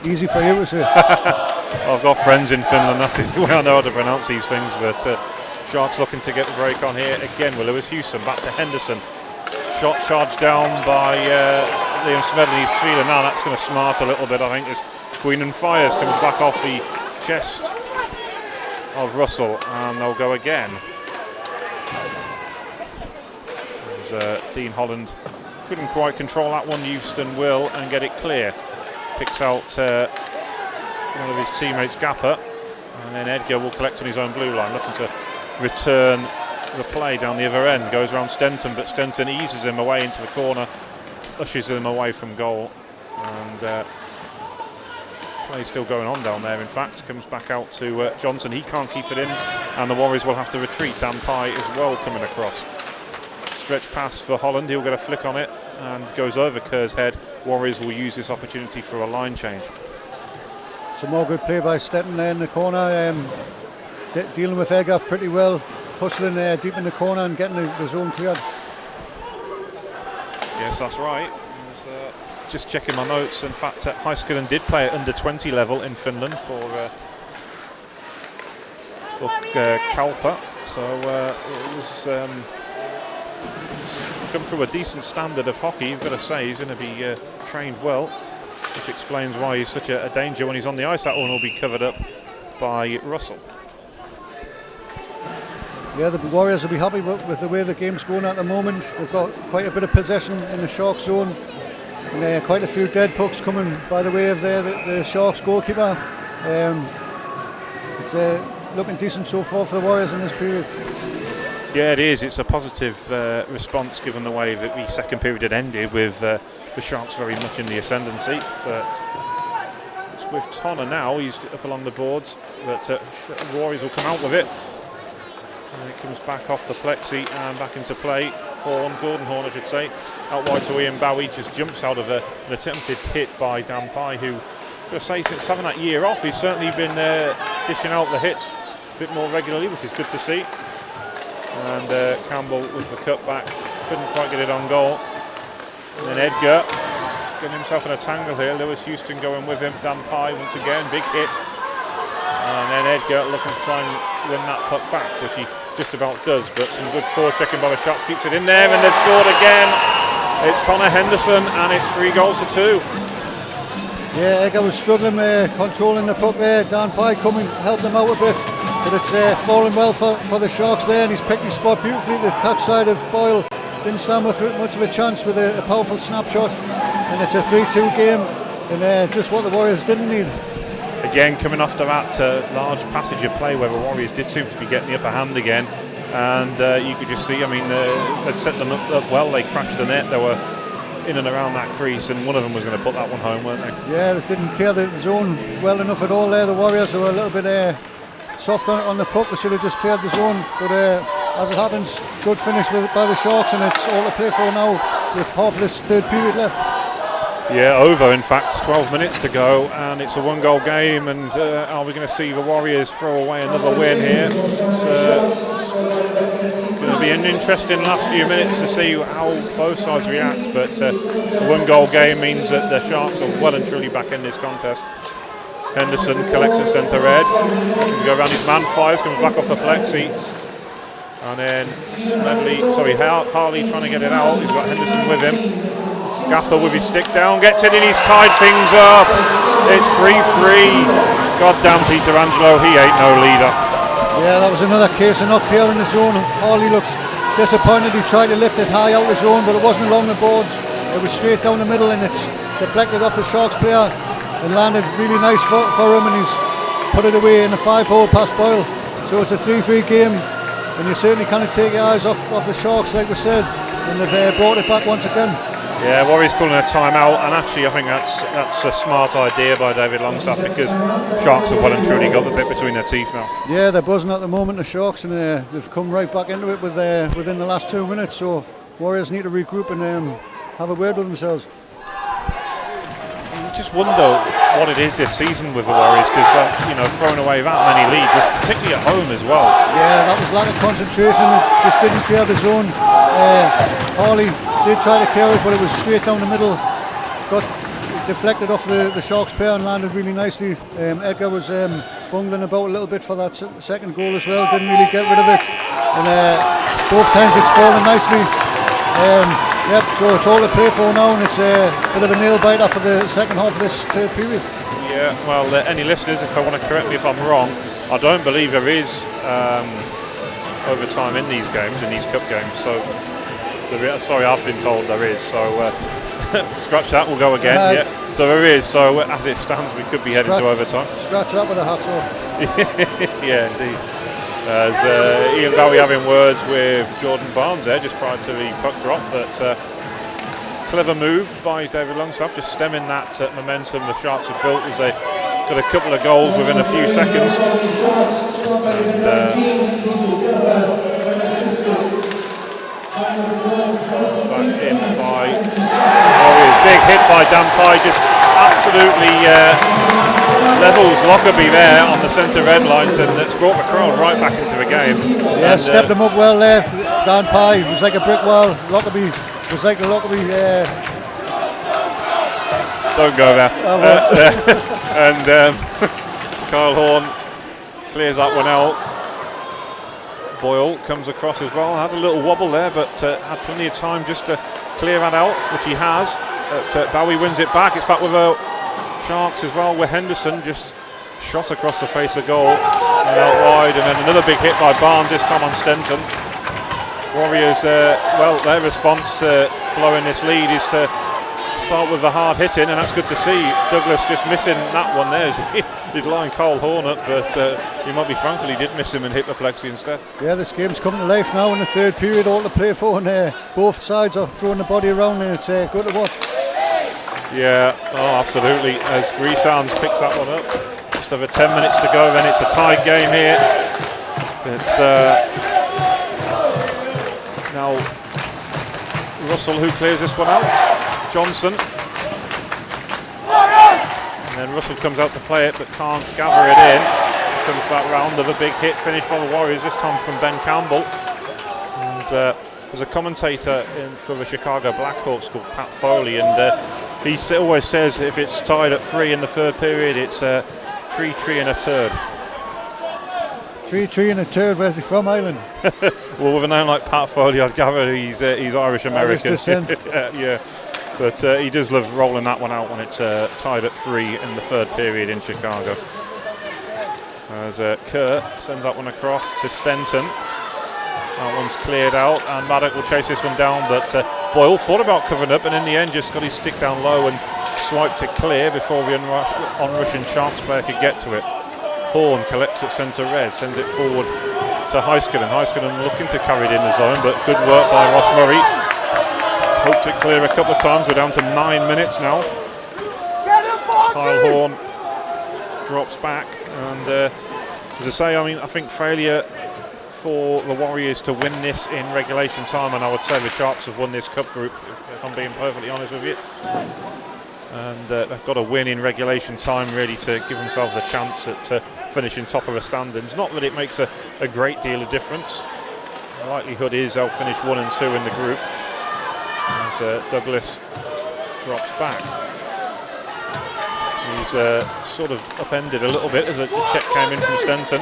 easy for you to say. I've got friends in Finland, that's the way I know how to pronounce these things, but Sharks looking to get the break on here again with Lewis Houston, back to Henderson. Shot charged down by Liam Smedley. He's feeling now, that's going to smart a little bit, I think, as Queenan fires, comes back off the chest of Russell, and they'll go again. There's Dean Holland, couldn't quite control that one. Houston will and get it clear. Picks out one of his teammates, Gapper, and then Edgar will collect on his own blue line, looking to return the play down the other end. Goes around Stenton, but Stenton eases him away into the corner, ushers him away from goal, and play still going on down there. In fact, comes back out to Johnson. He can't keep it in, and the Warriors will have to retreat. Dan Pye as well coming across. Stretch pass for Holland. He'll get a flick on it and goes over Kerr's head. Warriors will use this opportunity for a line change. Some more good play by Stetton there in the corner, dealing with Edgar pretty well, hustling deep in the corner and getting the zone cleared. Yes, that's right. Just checking my notes. In fact, Heiskanen did play at under 20 level in Finland for Kalpa, so it was come through a decent standard of hockey. You've got to say he's going to be trained well, which explains why he's such a danger when he's on the ice. That one will be covered up by Russell. Yeah, the Warriors will be happy with the way the game's going at the moment. They've got quite a bit of possession in the Sharks zone, and quite a few dead pucks coming by the way of the Sharks goalkeeper. It's looking decent so far for the Warriors in this period. Yeah, it is. It's a positive response given the way that the second period had ended with the Sharks very much in the ascendancy. But it's with Tonner now. He's up along the boards, but Warriors will come out with it. And it comes back off the plexi and back into play. Gordon Horn, I should say. Out wide to Ian Bowie, just jumps out of an attempted hit by Dan Pye, who, I'm going to say, since having that year off, he's certainly been dishing out the hits a bit more regularly, which is good to see. And Campbell with the cutback, couldn't quite get it on goal. And then Edgar getting himself in a tangle here. Lewis Houston going with him. Dan Pye once again, big hit. And then Edgar looking to try and win that puck back, which he just about does. But some good forechecking by the Sharks, keeps it in there, and they've scored again. It's Connor Henderson, and it's 3-2. Yeah, Edgar was struggling controlling the puck there. Dan Pye coming, helped him out a bit. But it's fallen well for the Sharks there, and he's picked his spot beautifully. The catch side of Boyle didn't stand with much of a chance with a powerful snapshot, and it's a 3-2 game, and just what the Warriors didn't need. Again, coming after that large passage of play where the Warriors did seem to be getting the upper hand again, and you could just see, I mean, they'd set them up well. They crashed the net, they were in and around that crease, and one of them was going to put that one home, weren't they? Yeah, they didn't clear the zone well enough at all there. The Warriors were a little bit soft on the puck. They should have just cleared the zone, but as it happens, good finish by the Sharks, and it's all to play for now with half of this third period left. Yeah, over in fact, 12 minutes to go, and it's a one-goal game, and are we going to see the Warriors throw away another win here? It's going to be an interesting last few minutes to see how both sides react, but a one-goal game means that the Sharks are well and truly back in this contest. Henderson collects at centre red, go around his man, fires, comes back off the plexi, and then Harley trying to get it out. He's got Henderson with him. Gapper with his stick down, gets it in, he's tied things up. It's 3-3. God damn Peter Angelo, he ain't no leader. Yeah, that was another case of not clearing the zone. Harley looks disappointed. He tried to lift it high out the zone, but it wasn't along the boards. It was straight down the middle, and it's deflected off the Sharks player and landed really nice for him, and he's put it away in a 5-hole past Boyle. So it's a 3-3 game, and you certainly can't take your eyes off the Sharks, like we said, and they've brought it back once again. Yeah, Warriors calling a timeout, and actually I think that's a smart idea by David Longstaff, because Sharks have well and truly got the bit between their teeth now. Yeah, they're buzzing at the moment, the Sharks, and they've come right back into it within the last 2 minutes, so Warriors need to regroup and have a word with themselves. You just wonder what it is this season with the Warriors, because throwing away that many leads, particularly at home as well. Yeah, that was lack of concentration. It just didn't clear the zone. Harley did try to clear it, but it was straight down the middle. Got deflected off the Sharks player and landed really nicely. Edgar was bungling about a little bit for that second goal as well. Didn't really get rid of it, and both times it's fallen nicely. Yep, so it's all to play for now, and it's a bit of a nail biter for the second half of this third period. Yeah, well, any listeners, if I want to correct me if I'm wrong, I don't believe there is overtime in these games, in these cup games. So, sorry, I've been told there is. So Scratch that, we'll go again. Yeah. So there is. So as it stands, we could be heading to overtime. Scratch that with a hacksaw. Yeah, indeed. As Ian Bowie having words with Jordan Barnes there just prior to the puck drop, but clever move by David Longstaff, just stemming that momentum the Sharks have built as they got a couple of goals within a few seconds. And, back in by Warriors. Big hit by Dan Pye, just absolutely levels Lockerbie there on the centre red lines, and it's brought the crowd right back into the game. Yeah, and, stepped him up well there. Dan Pye was like a brick wall. Lockerbie was like the Lockerbie. Don't go there. And Kyle Horn clears that one out. Boyle comes across as well, had a little wobble there, but had plenty of time just to clear that out, which he has. But Bowie wins it back. It's back with Sharks as well, where Henderson just shot across the face of goal and out wide, and then another big hit by Barnes, this time on Stenton. Warriors, well, their response to blowing this lead is to start with the hard hitting, and that's good to see. Douglas just missing that one there. He'd line Cole Horn up, but he might be thankful he did miss him and hit the plexi instead. Yeah, this game's coming to life now in the third period, all to play for, and both sides are throwing the body around, and it's good to watch. Yeah, oh, absolutely. As Greasands picks that one up, just over 10 minutes to go, then it's a tied game here. It's now Russell who clears this one out. Johnson. And then Russell comes out to play it, but can't gather it in. Comes back round with a big hit finished by the Warriors, this time from Ben Campbell. And there's a commentator for the Chicago Blackhawks called Pat Foley, and he always says if it's tied at 3 in the third period, it's tree and a turd. Tree and a turd. Where's he from, Ireland? Well, with a name like Pat Foley, I'd gather he's Irish American. Irish descent. Yeah. But he does love rolling that one out when it's tied at 3 in the third period in Chicago. As Kerr sends that one across to Stenton. That one's cleared out, and Maddock will chase this one down, but Boyle thought about covering up, and in the end just got his stick down low and swiped it clear before the on-rushing Sharks player could get to it. Horn collects at centre red, sends it forward to Heiskanen. Heiskanen looking to carry it in the zone, but good work by Ross Murray. Hoped it clear a couple of times. We're down to 9 minutes now. Kyle Horn drops back, and as I say, I mean, I think failure for the Warriors to win this in regulation time, and I would say the Sharks have won this cup group, if I'm being perfectly honest with you. And they've got to win in regulation time really to give themselves a chance at finishing top of the standings. Not that it makes a great deal of difference. The likelihood is they'll finish 1 and 2 in the group. As Douglas drops back. He's sort of upended a little bit as a check came in from Stenton.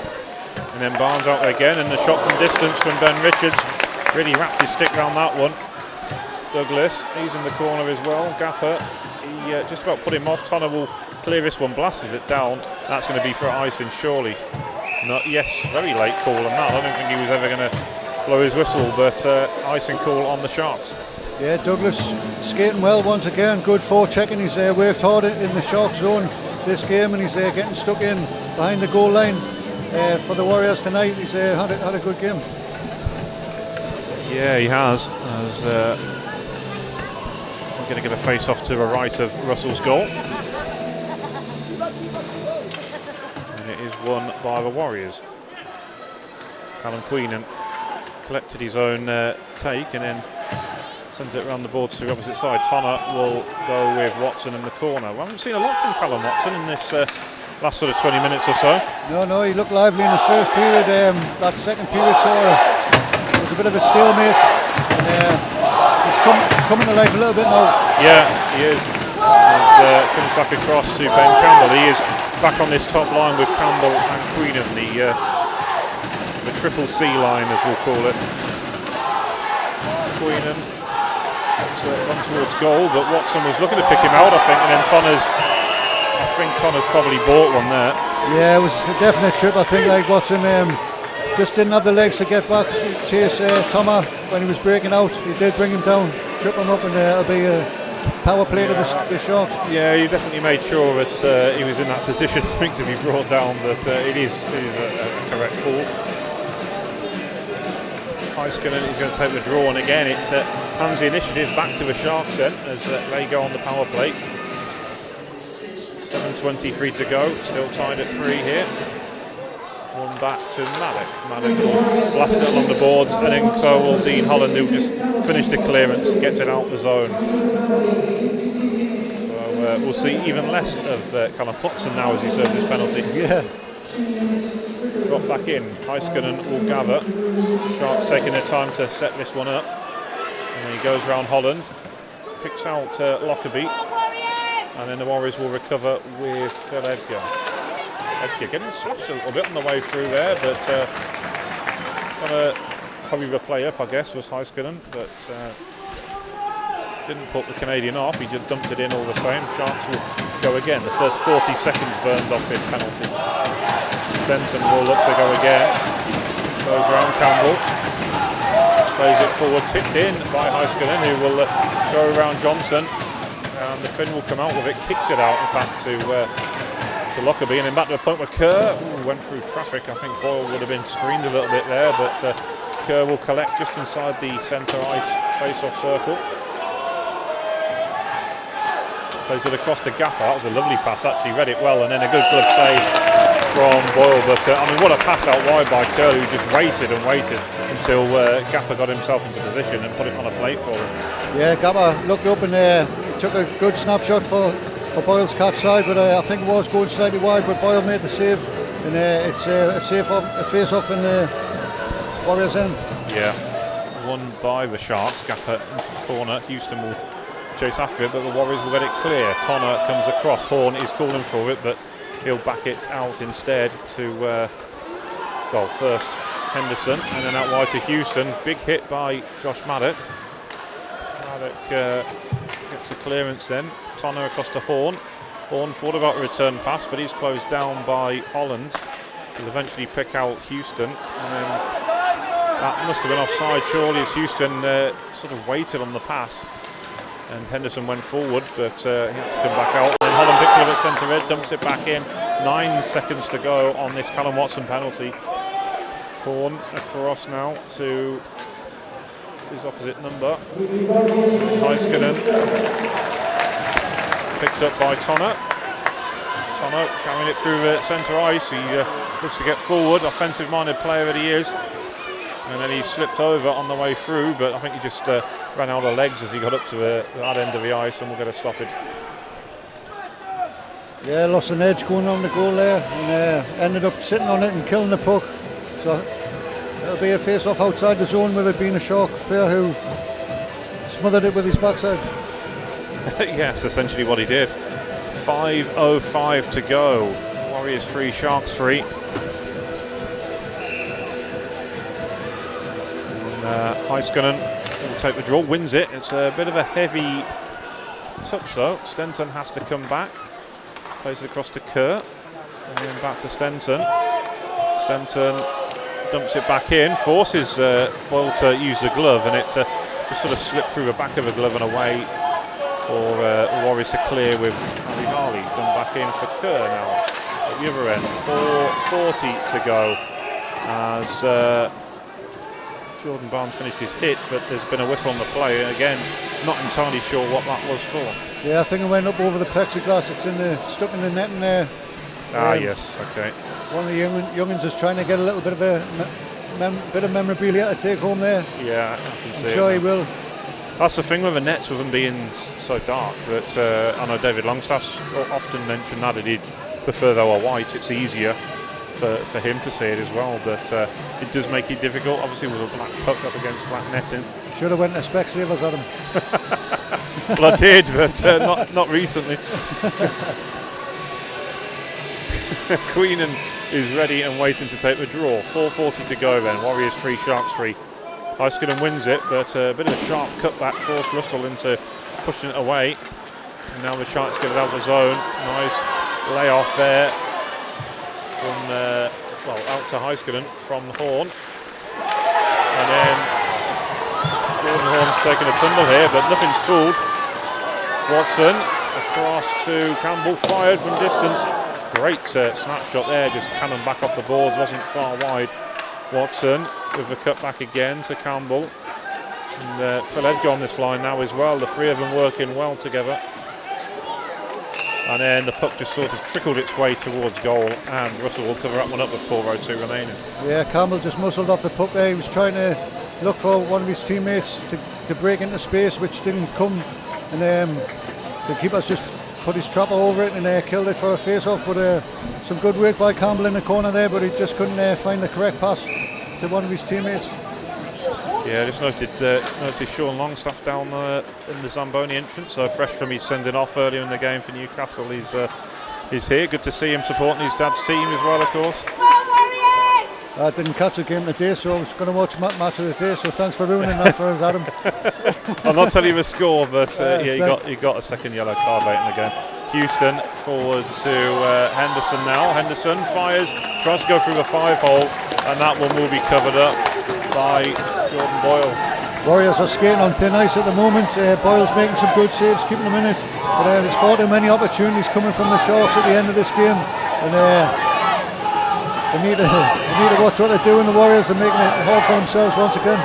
And then Barnes out there again, and the shot from distance from Ben Richards. Really wrapped his stick around that one. Douglas, he's in the corner as well. Gapper, he just about put him off. Tonner will clear this one, blasts it down. That's going to be for icing, surely. Yes, very late call on that. I don't think he was ever going to blow his whistle, but icing call on the Sharks. Yeah, Douglas skating well once again. Good forechecking. He's worked hard in the Sharks zone this game, and he's getting stuck in behind the goal line for the Warriors tonight. He's had a good game. Yeah, he has. As we're going to get a face-off to the right of Russell's goal. And it is won by the Warriors. Callum Queenan collected his own take and then sends it around the boards to the opposite side. Tonner will go with Watson in the corner. We haven't seen a lot from Callum Watson in this last sort of 20 minutes or so. No, he looked lively in the first period. That second period was a bit of a stalemate. And, he's coming to life a little bit now. Yeah, he is. Comes back across to Ben Campbell. He is back on this top line with Campbell and Queenan, the triple C line as we'll call it. Queenan run towards goal, but Watson was looking to pick him out, I think, and then Tonner's probably bought one there. Yeah, it was a definite trip. I think like Watson just didn't have the legs to get back, chase Tonner when he was breaking out. He did bring him down, trip him up, and it'll be power play to the Sharks. Yeah, he definitely made sure that he was in that position, I think, to be brought down, but it is a correct call. Heiskanen is going to take the draw, and again it hands the initiative back to the Sharks then, as they go on the power play. 7:23 to go, still tied at 3 here. One back to Maddock. Maddock will blast it along the boards, and then so will Dean Holland, who just finished the clearance, gets it out the zone. So we'll see even less of Callum Hudson now as he serves his penalty. Yeah. Got back in. Heiskanen will gather. Sharks taking their time to set this one up. And then he goes round Holland, picks out Lockerbie, and then the Warriors will recover with Phil Edgar. Edgar getting slashed a little bit on the way through there, but trying to hurry the play up, I guess, was Heiskanen, but didn't put the Canadian off. He just dumped it in all the same. Sharks will go again. The first 40 seconds burned off his penalty. Benton will look to go again. Goes round Campbell. Plays it forward, tipped in by Heiskanen, who will go around Johnson. And the Finn will come out with it, kicks it out, in fact, to Lockerbie, and then back to the point where Kerr went through traffic. I think Boyle would have been screened a little bit there, but Kerr will collect just inside the centre ice face-off circle. Plays it across to Gapper. That was a lovely pass, actually read it well, and then a good glove save from Boyle. But I mean, what a pass out wide by Kerr, who just waited and waited until Gapper got himself into position and put it on a plate for him. Yeah, Gapper looked up and took a good snapshot for Boyle's catch side, but I think it was going slightly wide, but Boyle made the save, and it's a face-off in the Warriors' end. Yeah, won by the Sharks. Gapper into the corner. Houston will chase after it, but the Warriors will get it clear. Tonner comes across. Horn is calling for it, but he'll back it out instead to, well, first Henderson, and then out wide to Houston. Big hit by Josh Maddock. Maddock gets the clearance then. Tonner across to Horn. Horn thought about a return pass, but he's closed down by Holland. He'll eventually pick out Houston, and then that must have been offside surely, as Houston sort of waited on the pass, and Henderson went forward, but he had to come back out. And Holland picks it up at centre red, dumps it back in. 9 seconds to go on this Callum Watson penalty. Horn across now to his opposite number. Heiskanen. Picked up by Tonner. Tonner carrying it through the centre ice. He looks to get forward, offensive-minded player that he is. And then he slipped over on the way through, but I think he just ran out of legs as he got up to that end of the ice, and we'll get a stoppage. Yeah, lost an edge going on the goal there, and ended up sitting on it and killing the puck. So it'll be a face-off outside the zone, with it being a Sharks player who smothered it with his backside. Yes, essentially what he did. 5:05 to go. Warriors 3, Sharks 3. Heiskanen will take the draw, wins it. It's a bit of a heavy touch though. Stenton has to come back. Plays it across to Kerr, and then back to Stenton. Stenton dumps it back in, forces Boyle to use the glove, and it just sort of slipped through the back of the glove and away for the Warriors to clear with Ali Harley. Done back in for Kerr now at the other end. 4:40 to go as Jordan Barnes finished his hit, but there's been a whistle on the play. Again, not entirely sure what that was for. Yeah, I think it went up over the plexiglass. It's stuck in the net in there. Yes, okay. One of the youngins is trying to get a little bit of bit of memorabilia to take home there. Yeah, I can see I'm sure it. he will. That's the thing with the nets, with them being so dark, that I know David Longstaff's often mentioned that he'd prefer they were white. It's easier for him to see it as well, but it does make it difficult, obviously, with a black puck up against black netting. Should have went to Specsavers, Adam. Well, I did, but not recently. Queenan is ready and waiting to take the draw. 4:40 to go then. Warriors 3, Sharks 3. Heiskanen wins it, but a bit of a sharp cutback forced Russell into pushing it away. And now the Sharks get it out of the zone. Nice layoff there from, out to Heiskanen from Horn. And then Gordon Horn's taken a tumble here, but nothing's called. Watson across to Campbell, fired from distance. Great snapshot there, just cannon back off the boards, wasn't far wide. Watson with the cut back again to Campbell. And Phil Edgar on this line now as well, the three of them working well together. And then the puck just sort of trickled its way towards goal, and Russell will cover that one up with 4:02 remaining. Yeah, Campbell just muscled off the puck there. He was trying to look for one of his teammates to break into space, which didn't come. And the keeper's just put his trapper over it and killed it for a face-off. But some good work by Campbell in the corner there, but he just couldn't find the correct pass to one of his teammates. Yeah, I just noticed Sean Longstaff down in the Zamboni entrance, so fresh from his sending off earlier in the game for Newcastle. He's here. Good to see him supporting his dad's team as well, of course. I didn't catch the game today, so I was going to watch match of the day, so thanks for ruining that for us, Adam. I'll not tell you the score, but he got a second yellow card late in the game. Houston forward to Henderson now. Henderson fires, tries to go through the 5-hole, and that one will be covered up by Jordan Boyle. Warriors are skating on thin ice at the moment. Boyle's making some good saves, keeping them in it. But there's far too many opportunities coming from the Sharks at the end of this game. And they need to watch what they're doing. The Warriors are making it hard for themselves once again.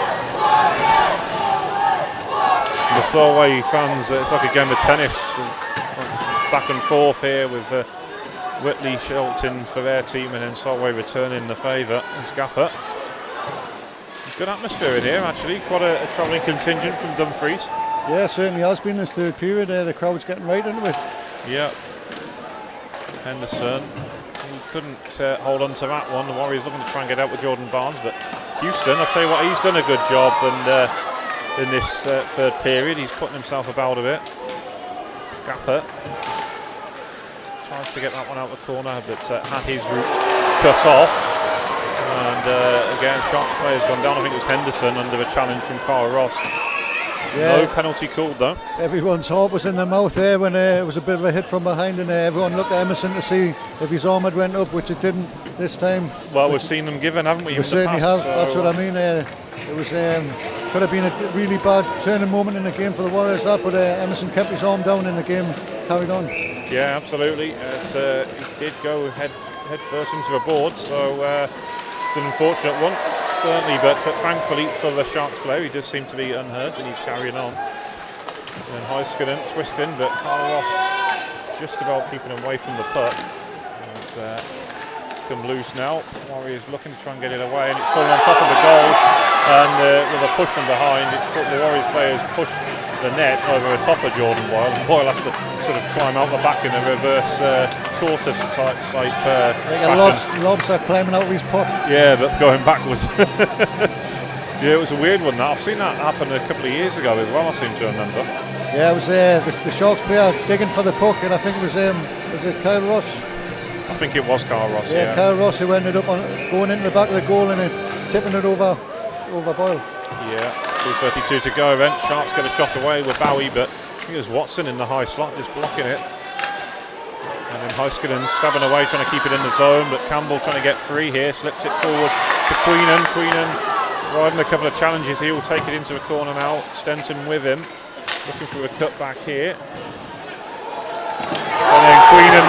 The Solway fans, it's like a game of tennis. Back and forth here with Whitley shouting for their team and then Solway returning the favour. It's Gapper. Good atmosphere in here, actually. Quite a travelling contingent from Dumfries. Yeah, certainly has been this third period. The crowd's getting right into it. Yeah. Henderson, he couldn't hold on to that one. The Warriors looking to try and get out with Jordan Barnes, but Houston, I'll tell you what, he's done a good job, and in this third period, he's putting himself about a bit. Gapper tries to get that one out the corner, but had his route cut off. And again, Sharks player's gone down. I think it was Henderson under a challenge from Carl Ross. Yeah. No penalty called though. Everyone's heart was in their mouth there when it was a bit of a hit from behind, and everyone looked at Emerson to see if his arm had went up, which it didn't this time. Well, we've seen them given, haven't we? We certainly have. So that's what I mean. It was could have been a really bad turning moment in the game for the Warriors, but Emerson kept his arm down and the game carried on. Yeah, absolutely. He did go head first into a board, so. It's an unfortunate one, certainly, but thankfully for the Sharks player, he does seem to be unhurt and he's carrying on. And Heiskanen twisting, but Carl Ross just about keeping him away from the puck. It's come loose now. Warriors looking to try and get it away, and it's fallen on top of the goal. And with a push from behind, the Warriors players pushed the net over the top of Jordan Boyle. And Boyle has to sort of climb out the back in a reverse tortoise type lobs are climbing out of his puck. Yeah, but going backwards. Yeah, it was a weird one. That I've seen that happen a couple of years ago as well, I seem to remember. Yeah, it was the Sharks player digging for the puck, and I think it was it Kyle Ross? I think it was Kyle Ross. Yeah, Kyle Ross, who ended up going into the back of the goal and tipping it over Boyle. Yeah, 2:32 to go then. Sharks get a shot away with Bowie, but I think it was Watson in the high slot just blocking it. And then Heiskanen stabbing away, trying to keep it in the zone, but Campbell trying to get free here, slips it forward to Queenan. Queenan riding a couple of challenges, he will take it into a corner now. Stenton with him, looking for a cutback here. And then Queenan,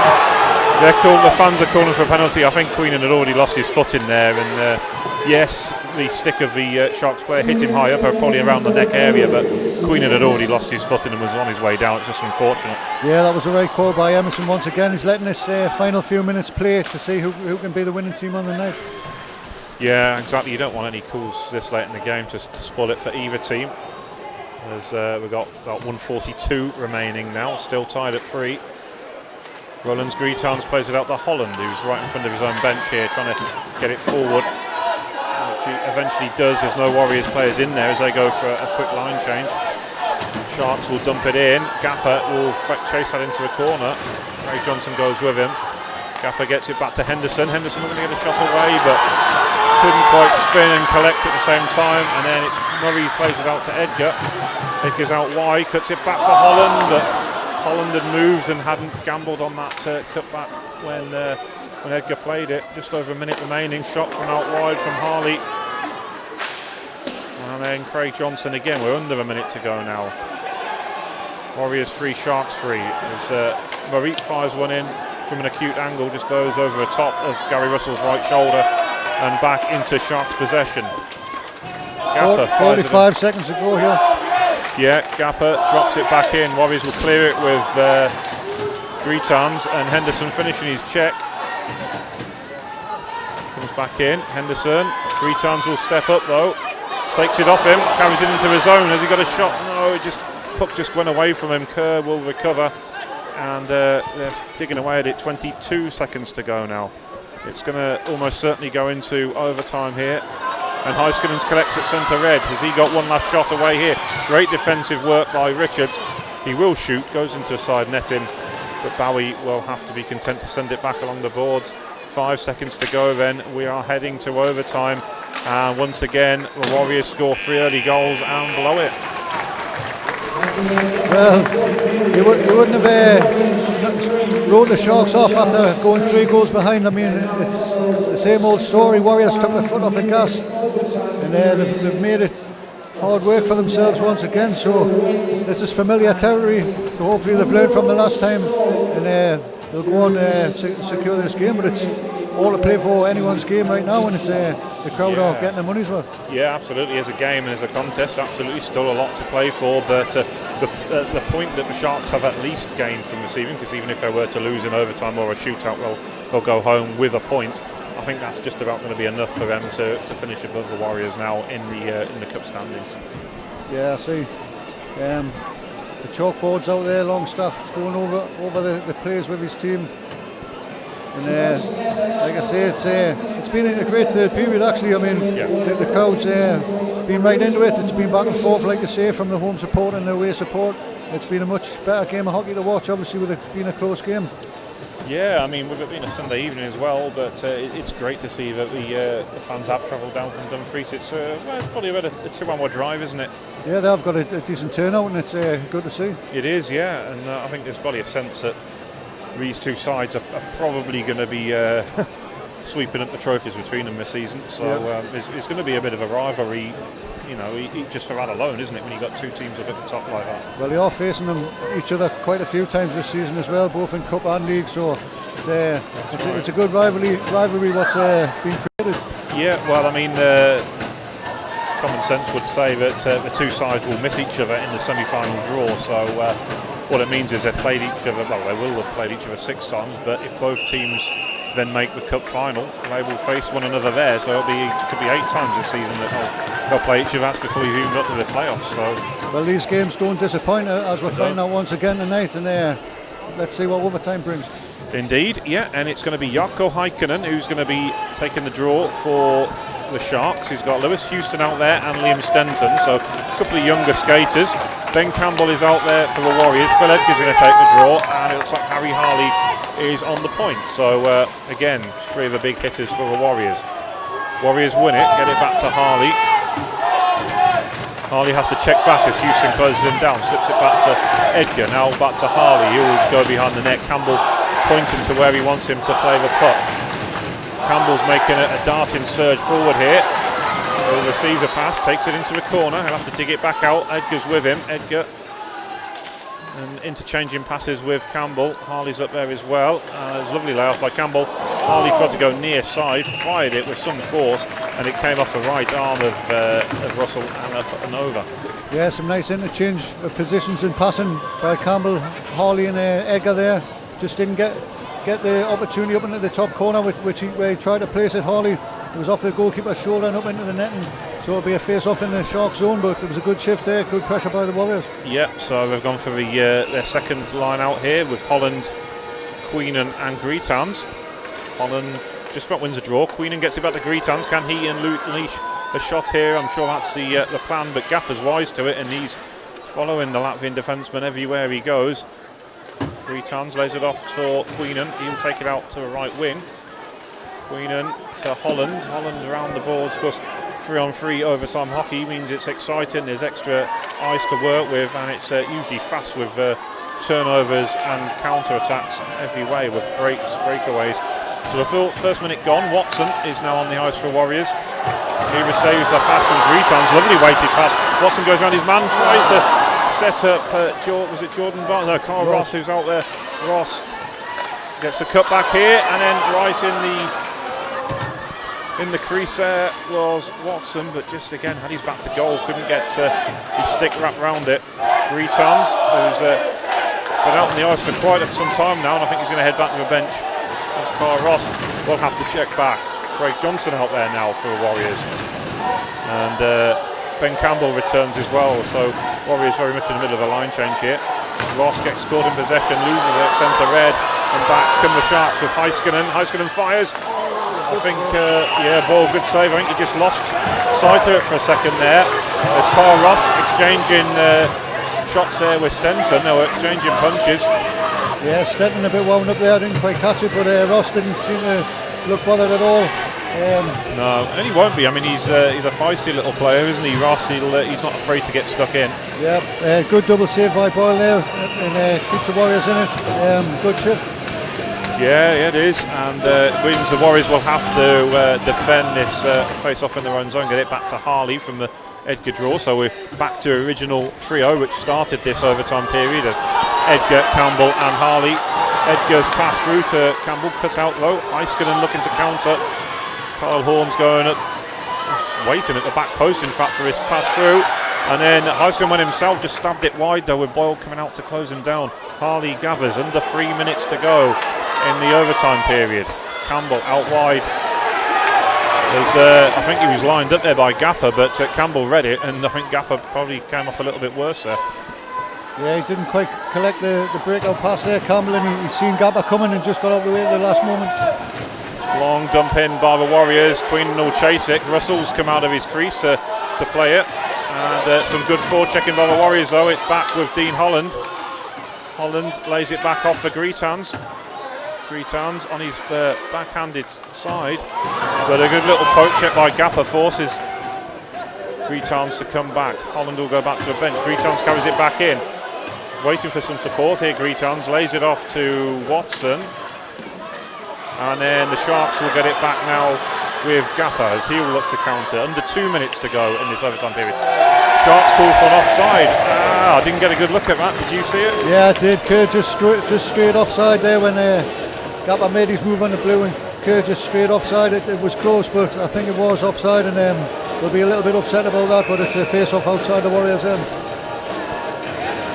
the fans are calling for a penalty. I think Queenan had already lost his foot in there, and yes, the stick of the Sharks player hit him high up, probably around the neck area, but Queenan had already lost his foot and was on his way down. It's just unfortunate. Yeah, that was a right call by Emerson once again. He's letting this final few minutes play to see who can be the winning team on the night. Yeah, exactly. You don't want any calls this late in the game to spoil it for either team. As we've got about 1:42 remaining now, still tied at 3. Rollins Greetans plays it out to Holland, who's right in front of his own bench here, trying to get it forward, which he eventually does. There's no Warriors players in there as they go for a quick line change. Sharks will dump it in. Gapper will chase that into a corner. Harry Johnson goes with him. Gapper gets it back to Henderson. Henderson looking to get a shot away, but couldn't quite spin and collect at the same time. And then it's Murray plays it out to Edgar. Edgar's out wide, cuts it back for Holland, but Holland had moved and hadn't gambled on that cutback when Edgar played it. Just over a minute remaining. Shot from out wide from Harley. And then Craig Johnson again. We're under a minute to go now. Warriors 3, Sharks 3. As Marit fires one in from an acute angle, just goes over the top of Gary Russell's right shoulder and back into Sharks possession. 45 seconds to go here. Yeah, Gapper drops it back in. Warriors will clear it with Gritans, and Henderson finishing his check. Comes back in, Henderson. Gritans will step up though. Takes it off him, carries it into his own. Has he got a shot? No, puck just went away from him. Kerr will recover, and they're digging away at it. 22 seconds to go now. It's going to almost certainly go into overtime here. And Heiskinen collects at centre red. Has he got one last shot away here? Great defensive work by Richards. He will shoot, goes into a side netting, but Bowie will have to be content to send it back along the boards. 5 seconds to go then. We are heading to overtime. And once again, the Warriors score 3 early goals and blow it. Well, you wouldn't have wrote the Sharks off after going 3 goals behind. I mean, it's the same old story. Warriors took the foot off the gas, and they've made it hard work for themselves once again. So this is familiar territory. So hopefully they've learned from the last time, and they'll go on secure this game. But it's all to play for anyone's game right now, and it's the crowd are getting their money's worth. Yeah, absolutely. As a game and as a contest, absolutely still a lot to play for. But the point that the Sharks have at least gained from this evening, because even if they were to lose in overtime or a shootout, they'll go home with a point. I think that's just about going to be enough for them to finish above the Warriors now in the cup standings. Yeah, I see. The chalkboards out there, Longstaff going over the plays with his team. And like I say, it's been a great third period actually. I mean, the crowd's been right into it. It's been back and forth, like you say, from the home support and the away support. It's been a much better game of hockey to watch, obviously, with it being a close game. Yeah, I mean, with it being a Sunday evening as well, but it's great to see that the fans have travelled down from Dumfries. It's probably about a 2-hour drive, isn't it? Yeah, they've got a decent turnout, and it's good to see. It is, yeah, and I think there's probably a sense that these two sides are probably going to be sweeping up the trophies between them this season. So it's going to be a bit of a rivalry, just for that alone, isn't it, when you've got two teams up at the top like that? Well, they are facing each other quite a few times this season as well, both in Cup and League, so it's a good rivalry what's been created. Yeah, well, I mean, common sense would say that the two sides will miss each other in the semi-final draw, so what it means is they've played each other, well, they will have played each other 6 times, but if both teams then make the cup final, they will face one another there, so it could be 8 times this season that they'll play each other. That's before you've even got to the playoffs. So, well, these games don't disappoint, as we're finding out once again tonight, and let's see what overtime brings. Indeed, yeah, and it's going to be Jarkko Heikkinen who's going to be taking the draw for the Sharks. He's got Lewis Houston out there and Liam Stenton, so a couple of younger skaters. Ben Campbell is out there for the Warriors. Phil Edgar's going to take the draw, and it looks like Harry Harley is on the point. So again, 3 of the big hitters for the Warriors. Warriors win it, get it back to Harley. Harley has to check back as Houston closes him down, slips it back to Edgar, now back to Harley. He will go behind the net. Campbell pointing to where he wants him to play the puck. Campbell's making a darting surge forward here. He'll receive the pass, takes it into the corner. He'll have to dig it back out. Edgar's with him. Edgar and interchanging passes with Campbell. Harley's up there as well. There's a lovely layoff by Campbell. Harley tried to go near side, fired it with some force, and it came off the right arm of Russell and up and over. Yeah, some nice interchange of positions in passing by Campbell. Harley and Edgar there just didn't get the opportunity up into the top corner, where he tried to place it. Harley, it was off the goalkeeper's shoulder and up into the net, and so it'll be a face-off in the Shark zone, but it was a good shift there, good pressure by the Warriors. Yeah, so they've gone for their second line out here with Holland, Queenan and Gritans. Holland just about wins the draw. Queenan gets it back to Gritans. Can he unleash a shot here? I'm sure that's the plan, but Gapper's wise to it, and he's following the Latvian defenseman everywhere he goes. Gritans lays it off for Queenan. He'll take it out to the right wing. Queenan to Holland. Holland around the boards. Of course, 3-on-3 overtime hockey means it's exciting. There's extra ice to work with, and it's usually fast with turnovers and counter-attacks every way with breakaways. So the first minute gone. Watson is now on the ice for Warriors. He receives a pass from Gritans. Lovely weighted pass. Watson goes around his man, tries to set up. Was it Jordan Barnes? No, Carl Ross who's out there. Ross gets a cut back here, and then right in the crease there was Watson, but just again had his back to goal, couldn't get his stick wrapped around it. Greetons, who's been out on the ice for quite some time now, and I think he's going to head back to the bench. As Carl Ross will have to check back. Craig Johnson out there now for the Warriors, and Ben Campbell returns as well. So Warriors very much in the middle of a line change here. Ross gets caught in possession, loses it, centre red, and back come the Sharks with Heiskanen. Heiskanen fires. I think, Boyle, good save. I think he just lost sight of it for a second there. There's Carl Ross exchanging shots there with Stenson. They were exchanging punches. Yeah, Stenton a bit wound up there. I didn't quite catch it, but Ross didn't seem to look bothered at all. No, and he won't be. I mean, he's a feisty little player, isn't he, Ross? He's not afraid to get stuck in. Yeah, good double save by Boyle there, and keeps the Warriors in it. Good shift. Yeah, it is, and means the Warriors will have to defend this face-off in their own zone, get it back to Harley from the Edgar draw. So we're back to original trio which started this overtime period of Edgar, Campbell and Harley. Edgar's pass through to Campbell, cut out low. Heiskanen looking to counter. Kyle Horn's going up, waiting at the back post in fact for his pass through, and then Heiskanen went himself, just stabbed it wide though with Boyle coming out to close him down. Harley gathers, under 3 minutes to go in the overtime period. Campbell out wide. I think he was lined up there by Gapper, but Campbell read it, and I think Gapper probably came off a little bit worse there. Yeah, he didn't quite collect the breakout pass there, Campbell, and he's seen Gapper coming and just got out of the way at the last moment. Long dump in by the Warriors. Queenan will chase it. Russell's come out of his crease to play it, and some good forechecking by the Warriors though. It's back with Dean Holland. Holland lays it back off for Greetans. Greetans on his backhanded side, but a good little poke check by Gapper forces Greetans to come back. Holland will go back to the bench. Greetans carries it back in. He's waiting for some support here. Greetans lays it off to Watson, and then the Sharks will get it back now with Gapper as he will look to counter. Under 2 minutes to go in this overtime period. Sharks call for an offside. I didn't get a good look at that. Did you see it? Yeah, I did. Kerr just straight offside there when Gapper made his move on the blue, and Kerr just straight offside. It was close, but I think it was offside, and we'll be a little bit upset about that, but it's a face-off outside the Warriors' end.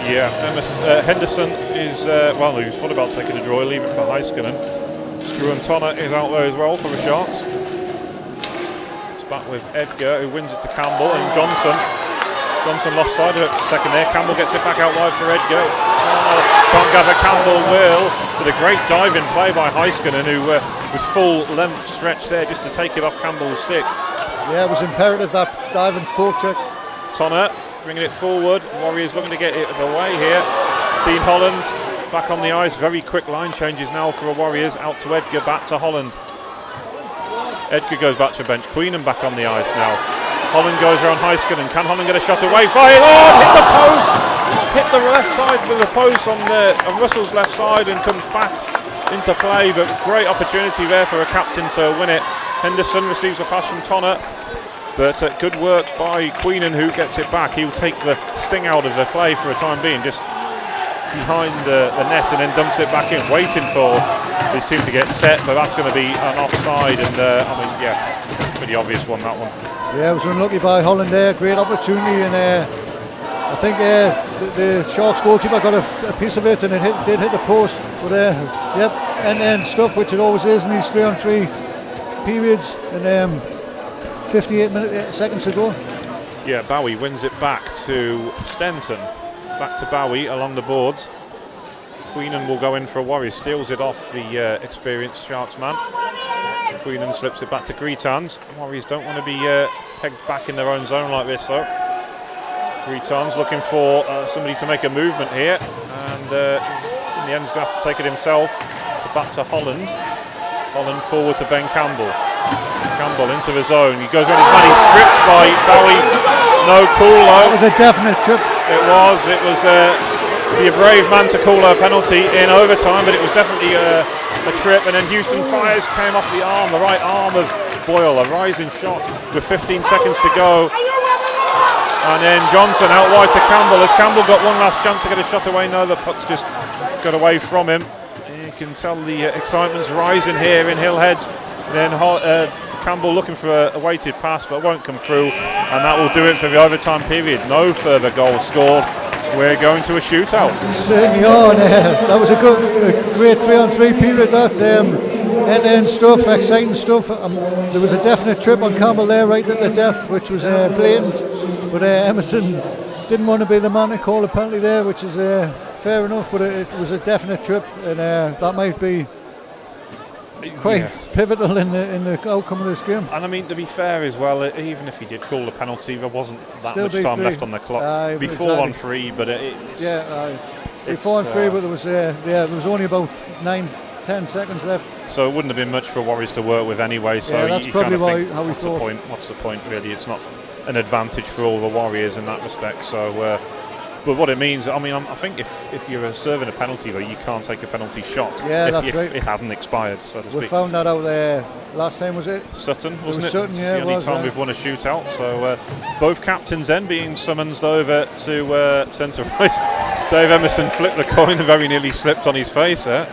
Yeah, Henderson is, he was full about taking a draw. He'll leave it for Heiskanen. Struan Tonner is out there as well for the Sharks. It's back with Edgar, who wins it to Campbell, and Johnson lost sight of it for a second there. Campbell gets it back out wide for Edgar. Can't gather Campbell will, but a great diving play by Heiskanen, who was full length stretch there just to take it off Campbell's stick. Yeah, it was imperative, that diving poke check. Tonner bringing it forward. Warriors looking to get it away here. Dean Holland back on the ice. Very quick line changes now for the Warriors. Out to Edgar, back to Holland. Edgar goes back to the bench. Queenan back on the ice now. Holland goes around Heiskanen. Can Holland get a shot away? Fired! Oh, hit the post! Hit the left side with the post on Russell's left side and comes back into play. But great opportunity there for a captain to win it. Henderson receives a pass from Tonner, but good work by Queenan, who gets it back. He'll take the sting out of the play for a time being, just behind the net, and then dumps it back in, waiting for this team to get set, but that's going to be an offside, and pretty obvious one, that one. Yeah, it was unlucky by Holland there. Great opportunity, and I think the Sharks goalkeeper got a piece of it, and it did hit the post. But end stuff, which it always is in these 3-on-3 periods, and 58 seconds to go. Yeah, Bowie wins it back to Stenson. Back to Bowie along the boards. Queenan will go in for a Warrior, steals it off the experienced Sharks man. Queenan slips it back to Greetans. Warriors don't want to be pegged back in their own zone like this though. Greetans looking for somebody to make a movement here, and in the end he's going to have to take it himself. Back to Holland. Holland forward to Ben Campbell. Campbell into the zone. He goes on his man. He's tripped by Bowie. No call though. It was a definite trip. It was be a brave man to call a penalty in overtime, but it was definitely a trip. And then Houston fires, came off the right arm of Boyle. A rising shot with 15 seconds to go. And then Johnson out wide to Campbell. Has Campbell got one last chance to get a shot away? No, the puck's just got away from him. You can tell the excitement's rising here in Hillhead. Then Campbell looking for a weighted pass, but won't come through, and that will do it for the overtime period. No further goals scored. We're going to a shootout. Certainly on. That was a great 3-on-3 period. That end-to-end stuff, exciting stuff. There was a definite trip on Campbell there right at the death, which was blatant. But Emerson didn't want to be the man to call a penalty there, which is fair enough. But it was a definite trip, and that might be quite pivotal in the outcome of this game. And I mean, to be fair as well, even if he did call the penalty, there wasn't that much time left on the clock. Before on 3, but before on 3, but there was only about 9-10 seconds left. So it wouldn't have been much for Warriors to work with anyway. So that's probably how we thought. What's the point really? It's not an advantage for all the Warriors in that respect. So. But what it means, I mean, I think if you're serving a penalty, though, you can't take a penalty shot if it hadn't expired, so to speak. We found that out there last time, was it? Sutton, wasn't it? Sutton, yeah, the only time we've won a shootout. So both captains then being summoned over to centre right. Dave Emerson flipped the coin and very nearly slipped on his face there.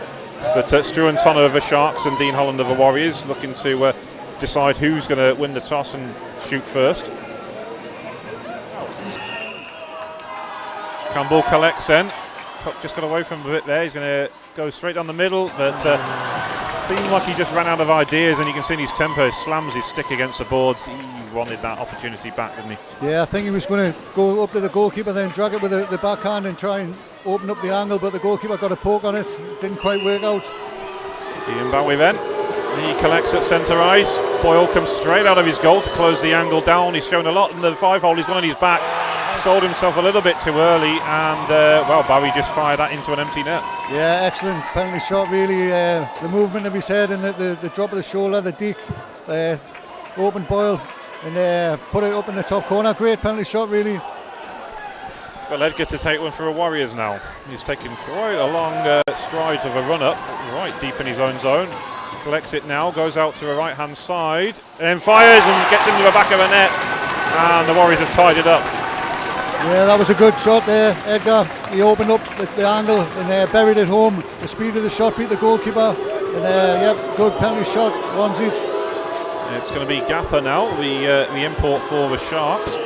But Struan Tonner of the Sharks and Dean Holland of the Warriors looking to decide who's going to win the toss and shoot first. Campbell collects then. Puck just got away from him a bit there. He's going to go straight down the middle, but seemed like he just ran out of ideas, and you can see in his tempo, slams his stick against the boards. He wanted that opportunity back, didn't he? Yeah, I think he was going to go up to the goalkeeper, then drag it with the backhand and try and open up the angle, but the goalkeeper got a poke on it. Didn't quite work out. Ian Bowie then. He collects at centre ice. Boyle comes straight out of his goal to close the angle down. He's shown a lot in the 5-hole. He's gone on his back. Sold himself a little bit too early, and Bowie just fired that into an empty net. Yeah, excellent penalty shot really. The movement of his head and the drop of the shoulder, the deke, opened Boyle and put it up in the top corner. Great penalty shot really. Well, Edgar to take one for the Warriors now. He's taken quite a long stride of a run-up, right deep in his own zone. Collects it now, goes out to the right-hand side, and then fires and gets into the back of the net, and the Warriors have tied it up. Yeah, that was a good shot there, Edgar. He opened up the angle and buried it home. The speed of the shot beat the goalkeeper. And good penalty shot, ones each. It's going to be Gapper now, the import for the Sharks.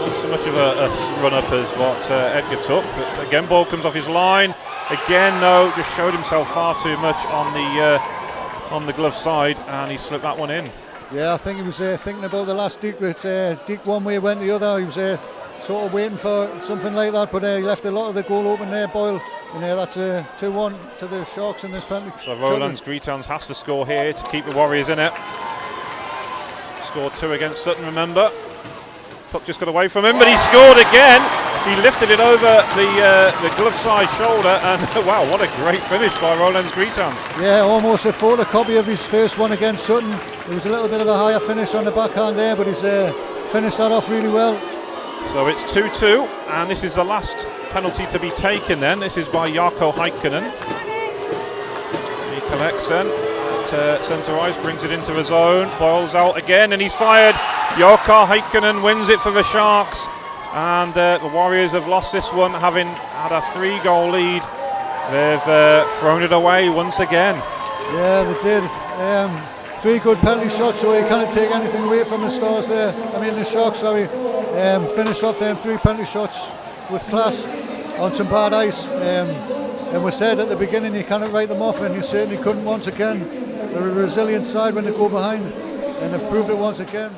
Not so much of a run-up as what Edgar took, but again, ball comes off his line. Again, no, just showed himself far too much on the glove side, and he slipped that one in. Yeah, I think he was thinking about the last deke, that deke one way went the other. He was sort of waiting for something like that, but he left a lot of the goal open there, Boyle. And that's 2-1 to the Sharks in this penalty. So Roland's Greetons has to score here to keep the Warriors in it. Scored 2 against Sutton, remember. Puck just got away from him, but he scored again. He lifted it over the glove side shoulder, and wow, what a great finish by Roland's Greetons. Yeah, almost a photocopy of his first one against Sutton. There was a little bit of a higher finish on the backhand there, but he's finished that off really well. So it's 2-2, and this is the last penalty to be taken then. This is by Jarkko Heikkinen. He collects then at centre ice, brings it into his zone, Boyle's out again, and he's fired. Jarkko Heikkinen wins it for the Sharks, and the Warriors have lost this one, having had a 3-goal lead. They've thrown it away once again. Yeah, they did. 3 good penalty shots, so you can't take anything away from the Stars there. The Sharks, sorry. Finished off them 3 penalty shots with class on some bad ice. And we said at the beginning you cannot write them off, and you certainly couldn't once again. They're a resilient side when they go behind, and they've proved it once again.